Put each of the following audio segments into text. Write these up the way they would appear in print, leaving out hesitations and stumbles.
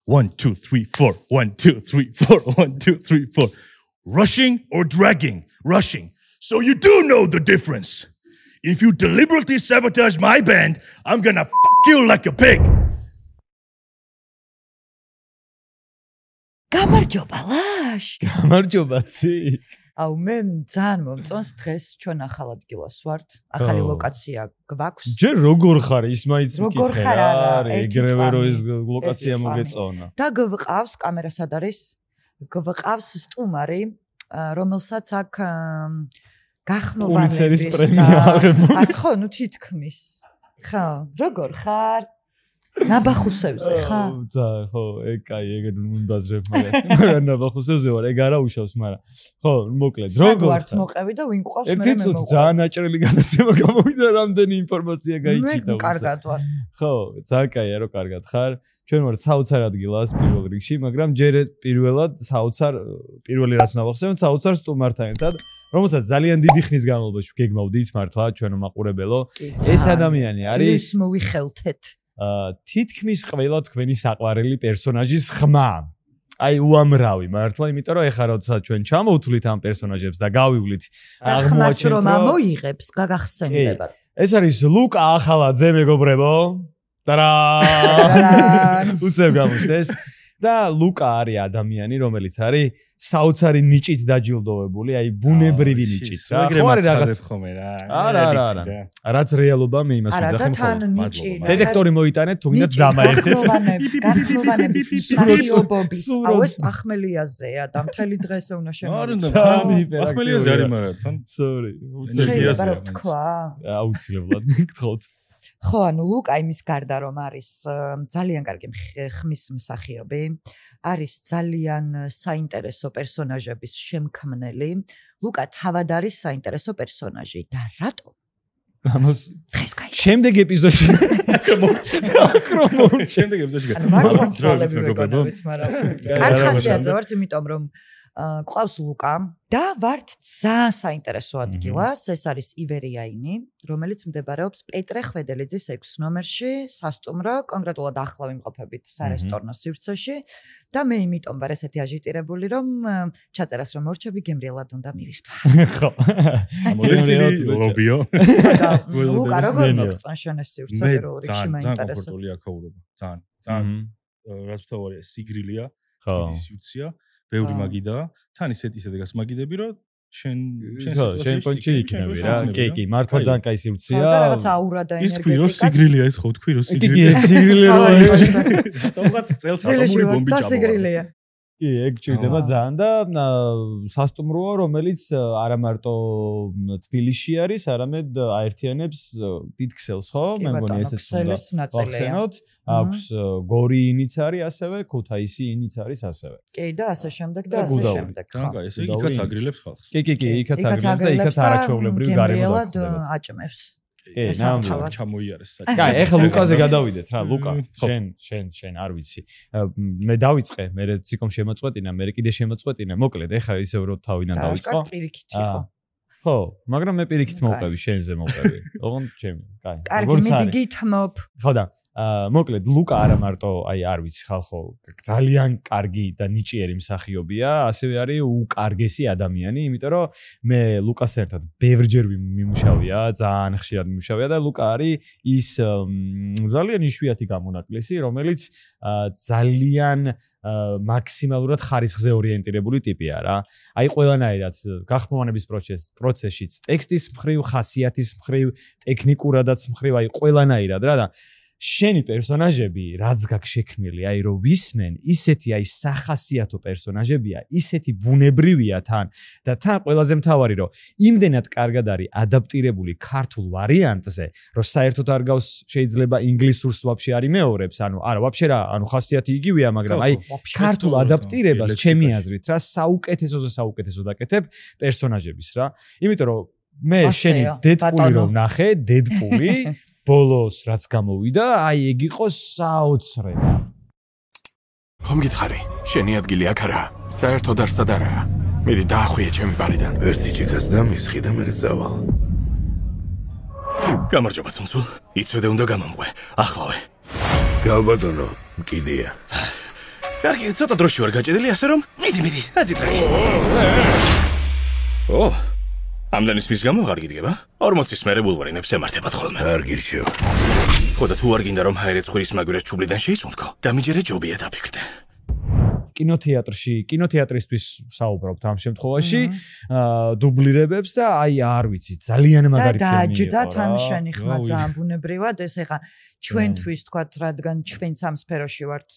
1, 2, 3, 4. 1, 2, 3, 4. 1, 2, 3, 4. Rushing or dragging? Rushing. So you do know the difference. If you deliberately sabotage my band, I'm gonna fuck you like a pig. გამარჯობა ლაშ. გამარჯობა ცი. აუ მე ძალიან მომწონს დღეს ჩვენ ახალ ადგილას ვართ. ახალი ლოკაცია გვაქვს. ჯერ როგორ ხარ ის მაინც როგორ ხარ არა ეგრევე რო ეს ლოკაცია მოგეწონა. და გვყავს კამერა სად არის? გვყავს სტუმარი, რომელსაც აქ გახმოვანების პულიცერის პრემია აღებული. ას ხო, ნუ თითქმის. ხო, როგორ ხარ? ნაბახუსევზე ხარ? ხო, ეგ კაი, ეგ უნდაზრებ მაგრამ ნაბახუსევზე ვარ, ეგ არა უშავს, მაგრამ ხო, მოკლედ, როგორ ვართ მოყევი და ვინ ყავს მე ერთი წუთი ძალიან აჭრილი გადაცემა გამოვიდა, რამდენი ინფორმაცია გაიჩიტა. მე კარგად ვარ. ხო, ძალიან კაია, რომ კარგად ხარ. ჩვენ ვართ საოცარ ადგილას პირველ რიგში, მაგრამ ჯერ პირველად პირველი რაც ნახავთ, საოცარ სტუმართან ერთად, რომელსაც ძალიან დიდი ხნის განმავლობაში გეგმავდით მართლა ჩვენო მაყურებელო. ეს ადამიანი არის ის მოვიხელთეთ. თითქმის ყველა თქვენი საყვარელი პერსონაჟის ხმა. აი უამრავი მართლა, იმიტომ რომ ეხლა როცა ჩვენ ჩამოვთვლით ამ პერსონაჟებს და გავივლით აღმოაჩენთ რომ ამოიღებს გაგახსენდებათ. ეს არის ლუკა ახალაძე მეგობრებო. ტარა! უცებ გამოჩნდეს. და ლუკა არის ადამიანი, რომელიც არის საოცარი ნიჭით დაჯილდოვებული, აი ბუნებრივი ნიჭით რა. ხო არის რაღაც ხომე რა. არა. რაც რეალობა მე იმას ვიძახი არა და თან ნიჭი. დეტექტორი მოიტანეთ, თუ გინდათ დამაერთეთ. გახმოვანების მსახიობობის. აუ ეს პახმელიაზეა და მთელი დღე უნდა შემოვიწყო. პახმელიაზე არის მაგრამ თან. Sorry. შეიძლება რა ვთქვა? აუცილებლად გთხოვთ. ხო, ანუ ლუკა იმის გარდა რომ არის ძალიან კარგი ხმის მსახიობი, არის ძალიან საინტერესო პერსონაჟების შემქმნელი. ლუკა თავად არის საინტერესო პერსონაჟი და რატო? ამას დღეს გაიგე. შემდეგ ეპიზოდში შემდეგ ეპიზოდში მართლები ვეკონებით, მაგრამ არ ხასიათზე ვართ, იმიტომ რომ ყავს ლუკა და ვართ ძალიან საინტერესო ადგილას, ეს არის ივერიაინი, რომელიც მდებარეობს პეტრე ხვედელიძის 6 ნომერში, სასტუმრო, კონკრეტულად ახლა ვიმყოფებით სარესტორნო სივრცეში და მე იმიტომ ვარ ესეთი აჟიტირებული, რომ ჩაწერას რომ მორჩები გემრიელად უნდა მივირთვა. ხო. მოლესილი ლობიო. ლუკა როგორ მოგწონს შენ ეს სივრცე პირველ რიგში მაინტერესებს. ძალიან კომფორტულია ქაურობა. ძალიან. რაც ვთქვი, სიგრილია, დიდი სივრცეა. ბევრი მაგიდა, თან ისეთი გასმაგიდები, რომ შენ პონჩი იქნები რა. კი, მართლა ძალიან კაი სივრცეა. და რაღაც აურა და ენერგეტიკა. ის თქვი რომ სიგრილია, ეს ხო თქვი რომ კი, სიგრილია. სიგრილია რო არის. თუმცა წელს ატომური ბომბი და სიგრილია. კი, ეგ ჭირდება ძალიან და სასტუმროა, რომელიც არა მარტო თბილისში არის, არამედ აერთიანებს დიდ ქსელს, ხო? მე მგონი ესეც უნდა ვახსენოთ. აქვს გორიინიც არის ასევე, ქუთაისინიც არის ასევე. კი, და ასე შემდეგ და ასე შემდეგ. ხა, ესე იქაც აგრილებს ხალხს. კი, იქაც აგრილებს და იქაც არაჩვეულებრივი გარემო აჭმევს. კი, ნამდვილად ჩამოიარეს საჭი. კაი, ეხლა ლუკაზე გადავიდეთ რა, ლუკა. შენ არ ვიცი. მე დავიწყე, მე ციკომ შემოწყვეტინა, მე კიდე შემოწყვეტინა. მოკლედ, ეხლა ისევ რო თავიდან დავიწყო. პირიქით იყო. ხო, მაგრამ მე პირიქით მოვყევი, შენზე მოვყევი. ოღონდ ჩემი, კაი. კარგი, მიდი გითმობ. ხო და მოკლედ ლუკა არა მარტო აი არ ვიცი ხალხო ძალიან კარგი და ნიჭიერი მსახიობია, ასევე არის უკარგესი ადამიანი, იმიტომ რომ მე ლუკასთან ერთად ბევრჯერ მიმუშავია, ძალიან ხშირად მიმუშავია და ლუკა არის ის ძალიან იშვიათი გამონაკლისი, რომელიც ძალიან მაქსიმალურად ხარისხზე ორიენტირებული ტიპია რა. აი ყველანაირად გახმოვანების პროცესშიც, ტექსტის მხრივ, ხასიათის მხრივ, ტექნიკურადაც მხრივ, აი ყველანაირად რა და შენი პერსონაჟები რაც გაგშექმნილი, აი რომ ვისმენ, ისეთი აი სახასიათო პერსონაჟებია, ისეთი ბუნებრივია თან და თან ყველაზე მთავარი რომ იმდენად კარგად არის ადაპტირებული ქართულ ვარიანტზე, რომ საერთოდ არ გავს შეიძლება ინგლისურს ვაფშე არ იმეორებს, ანუ არა ვაფშე რა, ანუ ხასიათი იგივეა, მაგრამ აი ქართულ ადაპტირებას ჩემი აზრით რა საუკეთესო დაკეთებ პერსონაჟების რა. იმიტომ რომ მე შენი დედპული რომ ნახე, დედპული ბოლოს რაც გამოვიდა, აი ეგ იყო საოცრება. ხომ გითხარი, შენი ადგილი აქ არა, საერთოდ არსად არაა. მიდი დაახვიე ჩემი ბარიდან. ერთი ჭიქას დამისხი და მე წავალ. გამარჯობა თუნცულ, იცოდე უნდა გამომყვე, ახლავე. გავბატონო, მკიდია. კარგი, ცოტა დროში ვარ გაჭედილი, ასე რომ მიდი, აზიტრაკი. ო, ამდენის მის გამო არ გიდგება? 40-ის მერე ბულვარინებს ემართებათ ხოლმე. არ გირჩევ. ხო და თუ არ გინდა რომ ჰაერეც ხვირის მაგვირად ჩუბლიდან შეიცუნთქო, დამიჯერე ჯობია დაფიქრდე. კინოთეატრისთვის საუბრობთ ამ შემთხვევაში, დუბლირებებს და აი არ ვიცი, ძალიან მაგარი ფილმი იყო. და თან შენი ხმა ძალიან ბუნებრივად ეს ეხა ჩვენთვის თქვათ, რადგან ჩვენც ამ სფეროში ვართ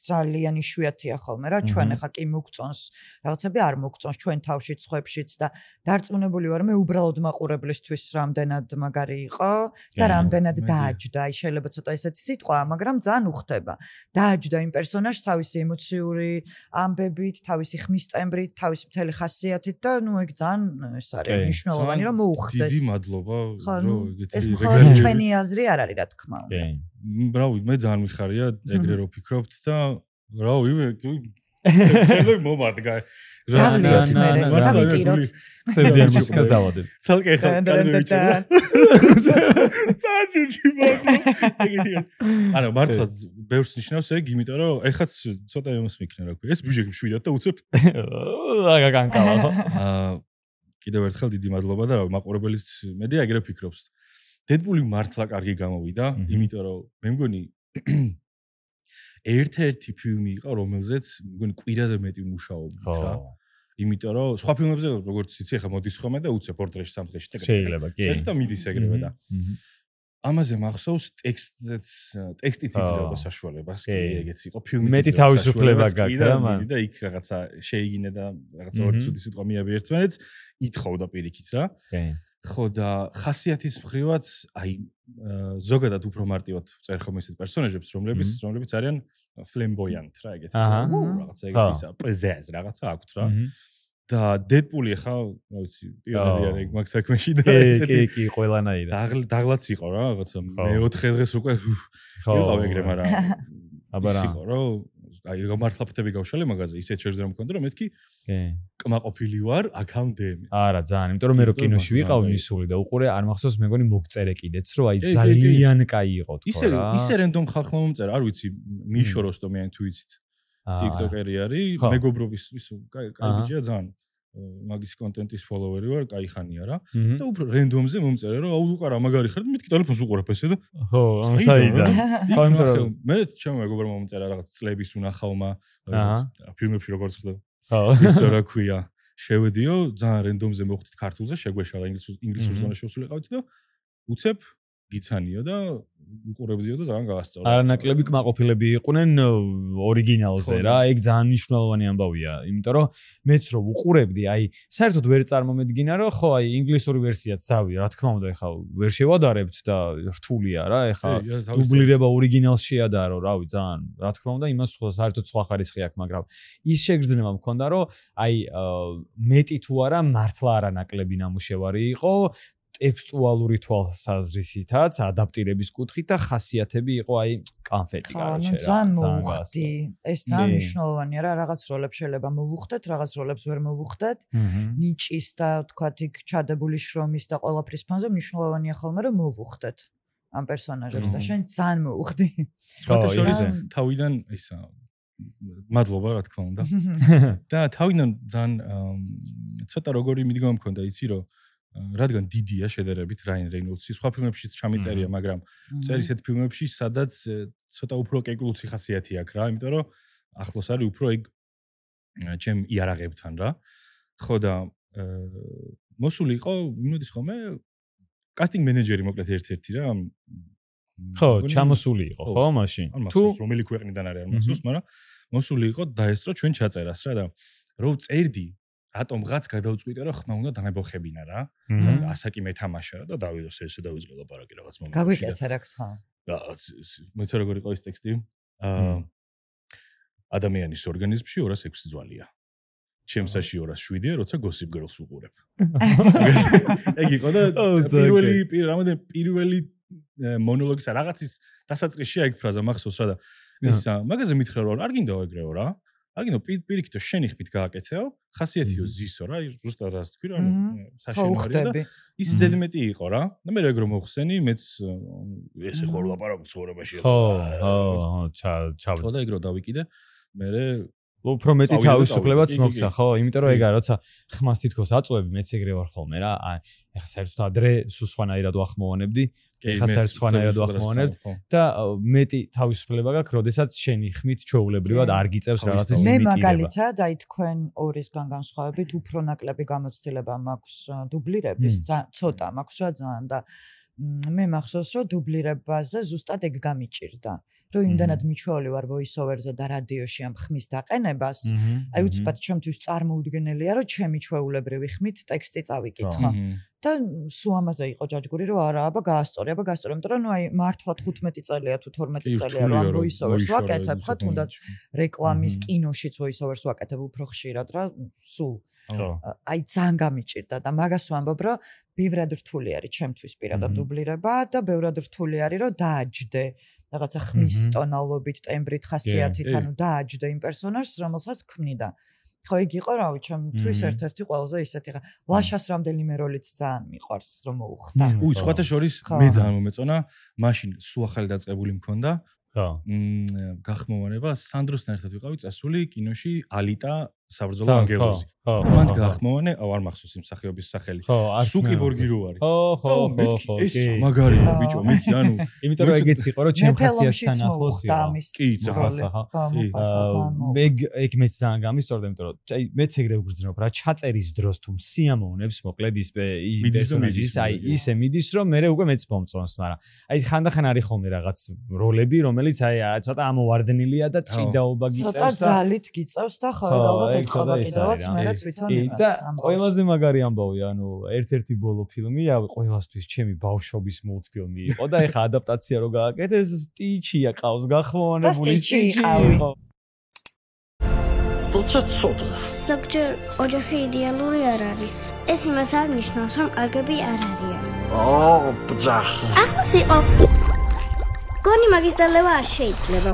ძალიან იშვიათია ხოლმე რა, ჩვენ ეხა კი მოგწონს, რაღაცები არ მოგწონს ჩვენ თავშიც, ხვებშიც და დარწმუნებული ვარ მე უბრალოდ მაყურებლისთვის რამდენად მაგარი იყო და რამდენად დააჯდა, აი შეიძლება ცოტა ესეთი სიტყვა, მაგრამ ძალიან უხდება. დააჯდა იმ პერსონაჟს თავისი ემოციური ამბებით, თავისი ხმის ტემბრით, თავისი მთელი ხასიათით და ნუ ეგ ძალიან ეს არის მნიშვნელოვანი რომ მოუხდეს. დიდი მადლობა რომ ეს მხოლოდ ჩვენი აზრი არ არის რა თქმა უნდა. რავი, მე ძალიან მიხარია ეგრე რო ფიქრობთ და რავი, შეიძლება მომადგა. დავიტიროთ. სევდიან მუსიკას დავადებ. ცალკე ხალ კადრი ვიჭერა. წადი მაგია. ანუ მართლა ბევრს ნიშნავს ეგ, იმიტომ რომ ეხაც ცოტა ემოს მიქნა რა ქვია. ეს ბიუჯეტი მშვიდად და უცებ. აგაკანკავა. კიდევ ერთხელ დიდი მადლობა და რავი, მაყურებელიც მედია ეგრე ფიქრობს. დედპული მართლა კარგი გამოვიდა, იმიტომ რომ მე მგონი ერთ-ერთი ფილმი იყო, რომელზეც მგონი კვირაზე მეტი მუშაობდით რა. იმიტომ რომ სხვა ფილმებზე როგორც იცი, ახლა მოდის ხოლმე და უცებ ორ დღეში, სამ დღეში შეიძლება, კი. წერდა მიდის ეგრევე და ამაზე მახსოვს ტექსტიც იძლეოდა საშუალებას, კი, ეგეც იყო ფილმიც. მეტი თავისუფლება გაქვს რა, მაგრამ და იქ რაღაცა შეიგინე და რაღაცა ორი ცუდი სიტყვა მიაბი ერთმანეთს, ითხოვდა პირიქით რა. კი. ხო და ხასიათის მხრივაც აი ზოგადად უფრო მარტივად წერ ხომ ესეთ პერსონაჟებს, რომლებიც არიან ფლემბოიანტ რა, ეგეთი. რაღაცა ეგეთისა, პრეზეს რაღაცა აქვთ რა. და დედპული ხა, რა ვიცი, პიონერი არის ეგ მაგ საქმეში და ესეთი კი, ყველანაირად. დაღლაც იყო რა, რაღაცა მეოთხე დღეს უკვე იყავ ეგრე, მაგრამ აბარა იყო რომ აი გამართლა ფთები გავშალე მაგაზე, ისეთ შერძე რომ მქონდა რომ მეთქი კმაყოფილი ვარ აქამდე. არა, ძალიან, იმიტომ რომ მე რო კინოში ვიყავ მისული და უყურე არ მახსოვს მე მგონი მოგწერე კიდეც რომ აი ძალიან კაი იყო თქო რა. ისე რენდომ ხალხმა მომწერა, არ ვიცი, მიშო როსტომიანი თუ იცით. TikTok-ერი არის, მეგობრობის ისო კაი ბიჭია ძალიან. მაგის კონტენტის ფოლოვერი ვარ, კაი ხანია რა. და უფრო რენდომზე მომწერა რომ აუ ლუკა რა მაგარი ხარ და მეთქი ტელეფონს უყურებ ესე და ხო, საიდან. ხო, იმიტომ რომ მე ჩემო მეგობრმა მომწერა რაღაც წლების უნახავმა, ფილმებში როგორც ხდება. ხო. ისე რა ქვია. შევედიო, ძალიან რენდომზე მოხვდით ქართულზე, შეგვეშალა ინგლისურ ზონაში ვსულიყავით და უცებ გიცანიო და უყურებდიო და ძალიან გაასწორა. არანაკლები კმაყოფილები იყვნენ ორიგინალზე რა, ეგ ძალიან მნიშვნელოვანი ამბავია, იმიტომ რომ მეც რო უყურებდი, აი, საერთოდ ვერ წარმომედგინა რომ ხო, აი, ინგლისური ვერსიაც ძავი, რა თქმა უნდა, ეხა ვერ შევადარებთ და რთულია რა, ეხა დუბლირება ორიგინალს შეადარო, რავი, ძალიან, რა თქმა უნდა, იმას საერთოდ სხვა ხარისხი აქვს, მაგრამ ის შეგრძნება მქონდა რომ აი, მეტი თუ არა მართლა არანაკლები ნამუშევარი იყო. ტექსტუალური თვალსაზრისითაც, ადაპტირების კუთხით და ხასიათები იყო აი კანფეტი კაროჩე რა. ძალიან მოვუხდი. ეს ძალიან მნიშვნელოვანია რა, რაღაც როლებს შეიძლება მოვუხდეთ, რაღაც როლებს ვერ მოვუხდეთ. ნიჭის და თქვათ იქ ჩადებული შრომის და ყველაფრის ფონზე მნიშვნელოვანია ხოლმე რომ მოვუხდეთ ამ პერსონაჟებს და შენ ძალიან მოვუხდი. სხვათა შორის თავიდან ისა მადლობა რა თქმა უნდა. და თავიდან ძალიან ცოტა როგორი მიდგომა მქონდა, იცი რომ რადგან დიდია შედარებით რაინ რეინოლდსი, სხვა ფილმებშიც ჩამიწერია, მაგრამ წერის ერთ ფილმებში, სადაც ცოტა უფრო კეკლუცი ხასიათი აქვს რა, იმიტომ რომ ახლოს არის უფრო ეგ ჩემ იარაღებთან რა. ხო და მოსული იყო, იმოდის ხოლმე კასტინგ მენეჯერი მოკლედ ერთ-ერთი რა. ხო, ჩამოსული იყო, ხო, მაშინ. თუ რომელი ქვეყნიდან არის არ მახსოვს, მაგრამ მოსული იყო დაესწრო ჩვენ ჩაწერას რა და რო წერდი რატომღაც გადავწყვიტე რომ ხმა უნდა დამებოხებინა რა. ასაკი მეთამაშა და დავიდოს ესე დავიწყე ლაპარაკი რაღაც მომენტში. გაგვიკეცა რა ხა? რაღაც მეც როგორ იყო ის ტექსტი? ადამიანის ორგანიზმში 206 ძვალია. ჩემსაში 207-ია, როცა Gossip Girl-ს ვუყურებ. ეგ იყო და პირველი მონოლოგისა რაღაცის დასაწყისში ეგ ფრაზა მახსოვს რა და ისა მაგაზე მითხრა რომ არ გინდა ეგრეო რა. არ გინდა პირიქითო შენი ხმით გააკეთეო, ხასიათიო ზისო რა, ზუსტად რას თქვი რა, საშინოარია და ის ზედმეტი იყო რა. და მე როგორ მოხსენი, მეც ესე ხوار ლაპარაკობ ცხოვრებაში. ხო, ჩავ. ხო და ეგ რო დავიკიდე. მერე უფრო მეტი თავისუფლებაც მოგცა, ხო? იმიტომ რომ ეგა როცა ხმას თითქოს აწვევი, მეც ეგრე ვარ ხოლმე რა. ეხლა საერთოდ ადრე სულ სხვანაირად ვახმოვანებდი. ეხლა საერთოდ სხვანაირად ვახმოვანებთ და მეტი თავისუფლება გაქვს, როდესაც შენი ხმით ჩვეულებრივად არ გიწევს რაღაცის იმიტირება. მე მაგალითად, აი თქვენ ორისგან განსხვავებით, უფრო ნაკლები გამოცდილება მაქვს დუბლირების, ცოტა მაქვს რა ძალიან და მე მახსოვს რომ დუბლირებაზე ზუსტად ეგ გამიჭირდა. რომ იმდანად მიჩვეული ვარ voice-over-ზე და რადიოში ამ ხმის დაყენებას, აი უცბად ჩემთვის წარმოუდგენელია, რომ ჩემი ჩვეულებრივი ხმით ტექსტი წავიკითხო. და სულ ამაზე იყო ჯაჯგური, რომ არა, აბა გაასწორე, იმიტომ რომ აი მართლა 15 წელია თუ 12 წელია რომ ამ voice-over-ს ვაკეთებ, ხო, თუნდაც რეკლამის, კინოშიც voice-over-ს ვაკეთებ უფრო ხშირად რა, სულ აი ძალიან გამიჭირდა და მაგას ვამბობ, რომ ბევრად რთული არის ჩემთვის პირადად დუბლირება და ბევრად რთული არის, რომ დააჯდე რაღაცა ხმის ტონალობით, ტემბრით, ხასიათით, ანუ დააჯდე იმ პერსონაჟს, რომელსაც ქმნიდა. ხო, ეგ იყო რა ვიცი, ჩემთვის ერთ-ერთი ყველაზე ისეთი ხა. ლაშას რამდენიმე როლიც ძალიან მიყვარს, რომ მოუხდა. სხვათა შორის მე ძალიან მომეწონა, მაშინ სულ ახალი დაწყებული მქონდა. გახმოვანება სანდროსთან ერთად ვიყავი წასული კინოში ალიტა საბრძოლო ანგელოზი. მან გახმოვანე, არ მახსოვს იმ მსახიობის სახელი. სუკი ბორგირო არის. ხო. ეს მაგარია ბიჭო, მე ანუ იმიტომ რომ ეგეც იყო, რომ ჩემ ხასიათთან ახლოს იყო. კი, ძახასა. მე ეგ მეც ძალიან გამისწორდა, იმიტომ რომ აი მეც ეგრე ვგრძნობ რა, ჩაწერის დროს თუ მსიამოვნებს, მოკლედ ის პერსონაჟის, აი ისე მიდის, რომ მე უკვე მეც მომწონს, მაგრამ აი ხანდახან არის ხოლმე რაღაც როლები, რომელიც აი ცოტა ამოვარდნილია და ჭიდაობა გიწევს და ცოტა ძალით გიწევს და ხო ალბათ ეხება კიდევაც მე თვითონ იმას და ყველაზე მაგარი ამბავი, ანუ ერთ-ერთი ბოლო ფილმი, ყველასთვის ჩემი ბავშვობის მულტფილმი იყო და ეხა ადაპტაცია რო გააკეთეს, სტიჩია ყავს გახმოვანებული სტიჩი. სტიჩი ცუდი. ზოგჯერ ოჯახი იდეალური არ არის. ეს იმას არ ნიშნავს, რომ კარგები არ არიან. ბჯახი. ახლოს იყო. გონი მაგის დალევა არ შეიძლება.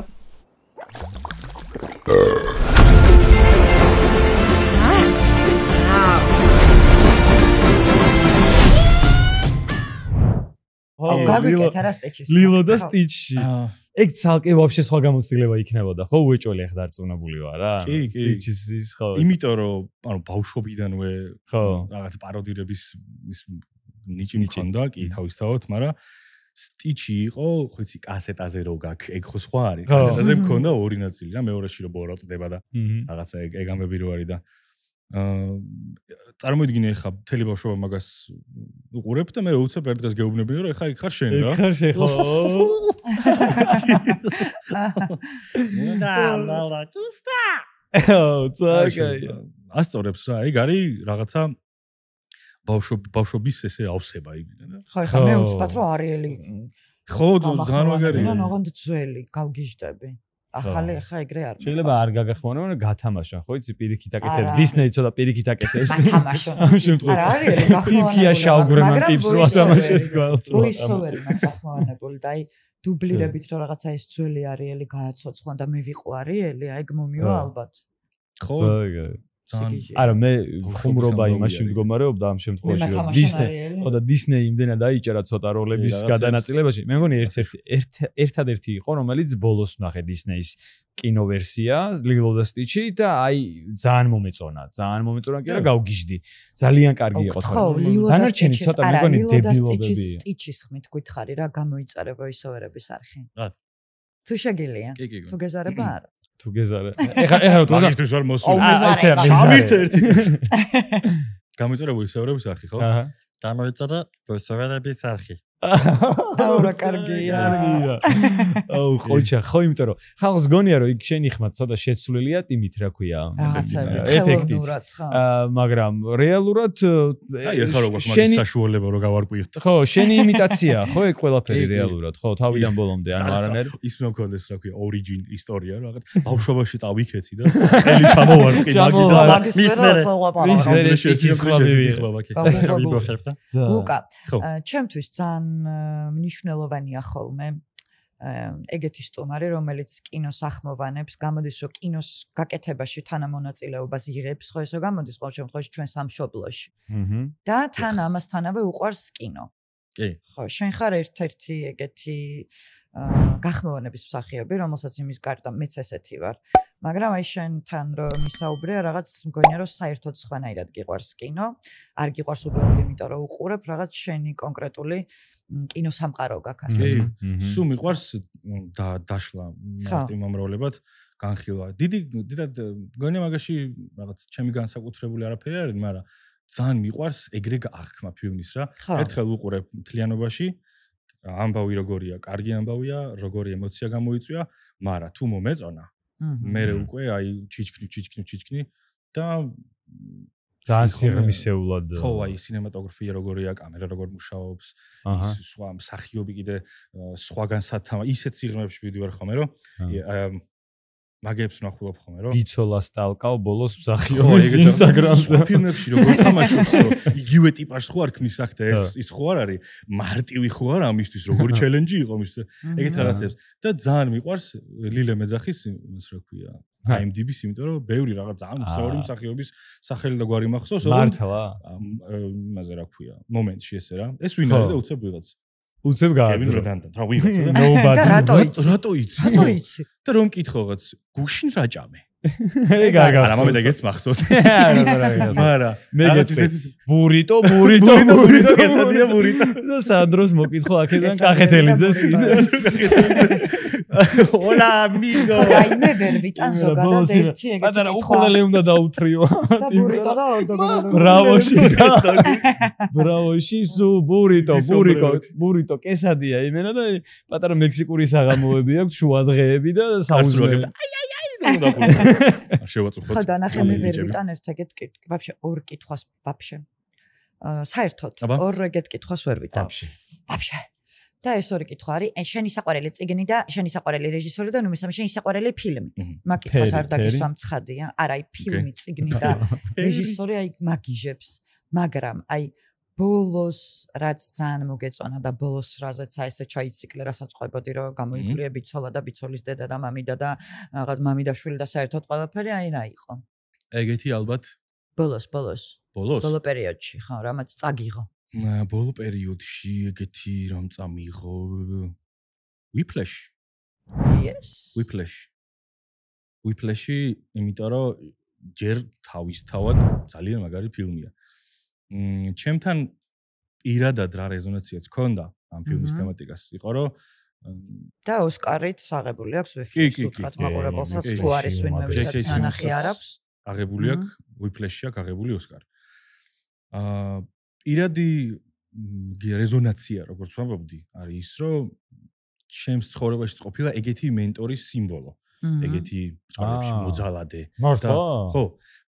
გავიკეთე რა სტიჩის. ლილო და სტიჩი. ეგ ცალკე ვაფშე სხვა გამოცდილება იქნებოდა, ხო? უეჭველი ახლა დარწმუნებული ვარ რა. სტიჩის ის ხო. იმიტომ რომ ანუ ბავშვობიდანვე რაღაც პაროდირების ნიჭი მქონდა, კი თავისთავად, მაგრამ სტიჩი იყო, ხო იცი, კასეტაზე რო გაქვს, ეგ ხო სხვა არის. კასეტაზე მქონდა ორი ნაწილი რა, მეორეში რო ბოროტდება და რაღაცა ეგ ამბები რო არის და წარმოიდგინე ხა მთელი ბავშვობა მაგას უყურებ და მე უცებ ერთ დღეს გეუბნები რომ ხა იქ ხარ შენ რა. იქ ხარ შენ ხო. ასწორებს რა, ეგ არის რაღაცა ბავშვობის ესე ავსება იმიდან რა. ხო, მე უცბად რომ არიელი. ხო, ძალიან მაგარია. ანუ ოღონდ ძველი გავგიჟდები. ახალი ხა ეგრე არ. შეიძლება არ გაგახმოვანო, მაგრამ გათამაშონ, ხო იცი, პირიქით აკეთებს. დისნეი ცოტა პირიქით აკეთებს. გათამაშონ. ამ შემთხვევაში. არა, არიელი გახმოვანებული. ფიფია შაუგრემან ტიპს რო ათამაშეს გვალს. voice-over გახმოვანებული და აი დუბლირებით რომ რაღაცა ეს ძველი არიელი გააცოცხლან და მე ვიყო არიელი, აი გმომივა ალბათ. ხო. არა მე ხუმრობა იმაში მდგომარეობდა ამ შემთხვევაში რომ დისნეი ხო და დისნეი იმდენად აიჭერა ცოტა როლების გადანაწილებაში მე მგონი ერთადერთი იყო რომელიც ბოლოს ნახე დისნეის კინოვერსია ლილო და სტიჩი და აი ძალიან მომეწონა კი რა გავგიჟდი ძალიან კარგი იყო ხო ლილო და სტიჩი ცოტა მე მგონი დებილობები სტიჩის ხმით გითხარი რა გამოიწერე voice-over-ების არხი თუ შეგიძლია თუ გეზარება არა თუ გეზარე. ეხლა თუ მაგისტრის ვარ მოსული. ესე რა. შამირთ ერთი. გამოიწერა voice-over-ების არხი, ხო? გამოიწერა voice-over-ების არხი. აურა კარგია. აუ ხოჭა, ხო იმიტომ რომ ხალხს გონია რომ იქ შენი ხმა ცოტა შეცვლილია ტიმით რა ქვია. ეფექტით. მაგრამ რეალურად აი ახლა როგორ მაგის საშუალება რო გავარკვიოთ. ხო, შენი იმიტაცია, ხო ეგ ყველაფერი რეალურად, ხო, თავიდან ბოლომდე, ანუ არანაირ ის უნდა მქონდეს რა ქვია, origin ისტორია რაღაც ბავშვობაში წავიქეცი და ხელი ჩამოვარყი ლუკა, ჩემთვის ძალიან მნიშვნელოვანია ხოლმე ეგეთი სტუმარი, რომელიც კინოს ახმოვანებს, გამოდის რომ კინოს გაკეთებაში თანამონაწილეობას იღებს, ხო ესო გამოდის ყოველ შემთხვევაში ჩვენ სამშობლოში. და თან ამასთანავე უყვარს კინო. კი. ხო, შენ ხარ ერთ-ერთი ეგეთი გახმოვანების მსახიობი, რომელსაც იმის გარდა მეც ესეთი ვარ, მაგრამ აი შენთან რომ ისაუბრე, რაღაც მგონია რომ საერთოდ სხვანაირად გიყვარს კინო, არ გიყვარს უბრალოდ იმიტომ რომ უყურებ, რაღაც შენი კონკრეტული კინოსამყარო გაქვს ასე. სულ მიყვარს დაშლა მარტივმომრავლებად განხილვა. დიდად მგონია მაგაში რაღაც ჩემი განსაკუთრებული არაფერი არის, მაგრამ ძალიან მიყვარს ეგრე აღქმა ფილმის რა. ერთხელ უყურებ მთლიანობაში, ამბავი როგორია, კარგი ამბავია, როგორი ემოცია გამოიწვია, მაგრამ თუ მომეწონა, მე უკვე აი ჩიჩქნი და ძალიან სიღრმისეულად. ხო, აი სინემატოგრაფია როგორია, კამერა როგორ მუშაობს, ის სხვა მსახიობი კიდე სხვაგან სათამა, ისეთ სიღრმეებში ვიდივარ ხოლმე, რომ მაგებს ვნახულობ ხოლმე, რომ ბიცოლა სტალკავ ბოლოს მსახიობის ინსტაგრამზე. ფილმებში როგორ თამაშობს, იგივე ტიპას ხო არ ქმნის აქ და ის ხო არ არის მარტივი ხო არ ამისთვის როგორი ჩელენჯი იყო მის ეგეთ რაღაცებს და ძალიან მიყვარს ლილე მეძახის ის რა ქვია IMDb-ს, იმიტომ რომ ბევრი რაღაც ძალიან მცხოვრი მსახიობის სახელი და გვარი მახსოვს, მართლა? იმაზე რა ქვია, მომენტში ესე რა. ეს ვინ არის და უცებ ვიღაც. უცებ გააძრო. რა ვიღაცა და Nobody. რატო იცი? და რომ მკითხოღაც, გუშინ რა ჭამე? ეგ არ გახსოვს. არა, მომენტ ეგეც მახსოვს. მაგრამ მეგეც ბურიტო ესადია ბურიტო. და სანდროს მოკითხო აქედან კახეთელიძეს კიდე. Hola amigo. აი მე ვერ ვიტან ზოგადად ერთი ეგეთი პატარა უყურელი უნდა დაუთრიო. და ბურიტო და ბრავოში სუ ბურიტო კესადია იმენა და პატარა მექსიკური საღამოები აქვს შუა დღეები და საუზმეები. შევაწუხოთ. ხოდა ნახე მე ვერ ვიტან ერთ ეგეთ ვაფშე ორ კითხვას ვაფშე. საერთოდ ორ ეგეთ კითხვას ვერ ვიტან. ვაფშე. და ეს ორი კითხვა არის, შენი საყვარელი წიგნი და შენი საყვარელი რეჟისორი და ნუ მესამე შენი საყვარელი ფილმი. მაგ კითხვას არ დაგისვამ ცხადია. არა, აი ფილმი, წიგნი და რეჟისორი აი მაგიჟებს, მაგრამ აი ბოლოს რაც ძალიან მოგეწონა და ბოლოს რაზეც აი ესე ჩაიციკლე, რასაც ყვებოდი რომ გამოიგვრია ბიცოლა და ბიცოლის დედა და მამიდა და რაღაც მამი და შვილი და საერთოდ ყველაფერი აი რა იყო. ეგეთი ალბათ ბოლოს ბოლო პერიოდში ხო რამაც წაგიღო. ბოლო პერიოდში ეგეთი რომ წამიღო Whiplash. Yes. Whiplash-ი, იმიტომ რომ ჯერ თავისთავად ძალიან მაგარი ფილმია. ჩემთან პირადად რა რეზონანსიაც ჰქონდა ამ ფილმის თემატიკას იყო რომ და ოსკარით აღებული აქვს Whiplash-ს უთხრათ მაყურებელსაც თუ არის ვინმე ვისაც ნანახი არ აქვს აღებული აქვს Whiplash-ში აქვს აღებული ოსკარი. პირადი რეზონანსია როგორც ვამბობდი არის ის რომ ჩემს ცხოვრებაში ყოფილა ეგეთი მენტორის სიმბოლო. ეგეთი ცხოვრებაში მოძალადე და ხო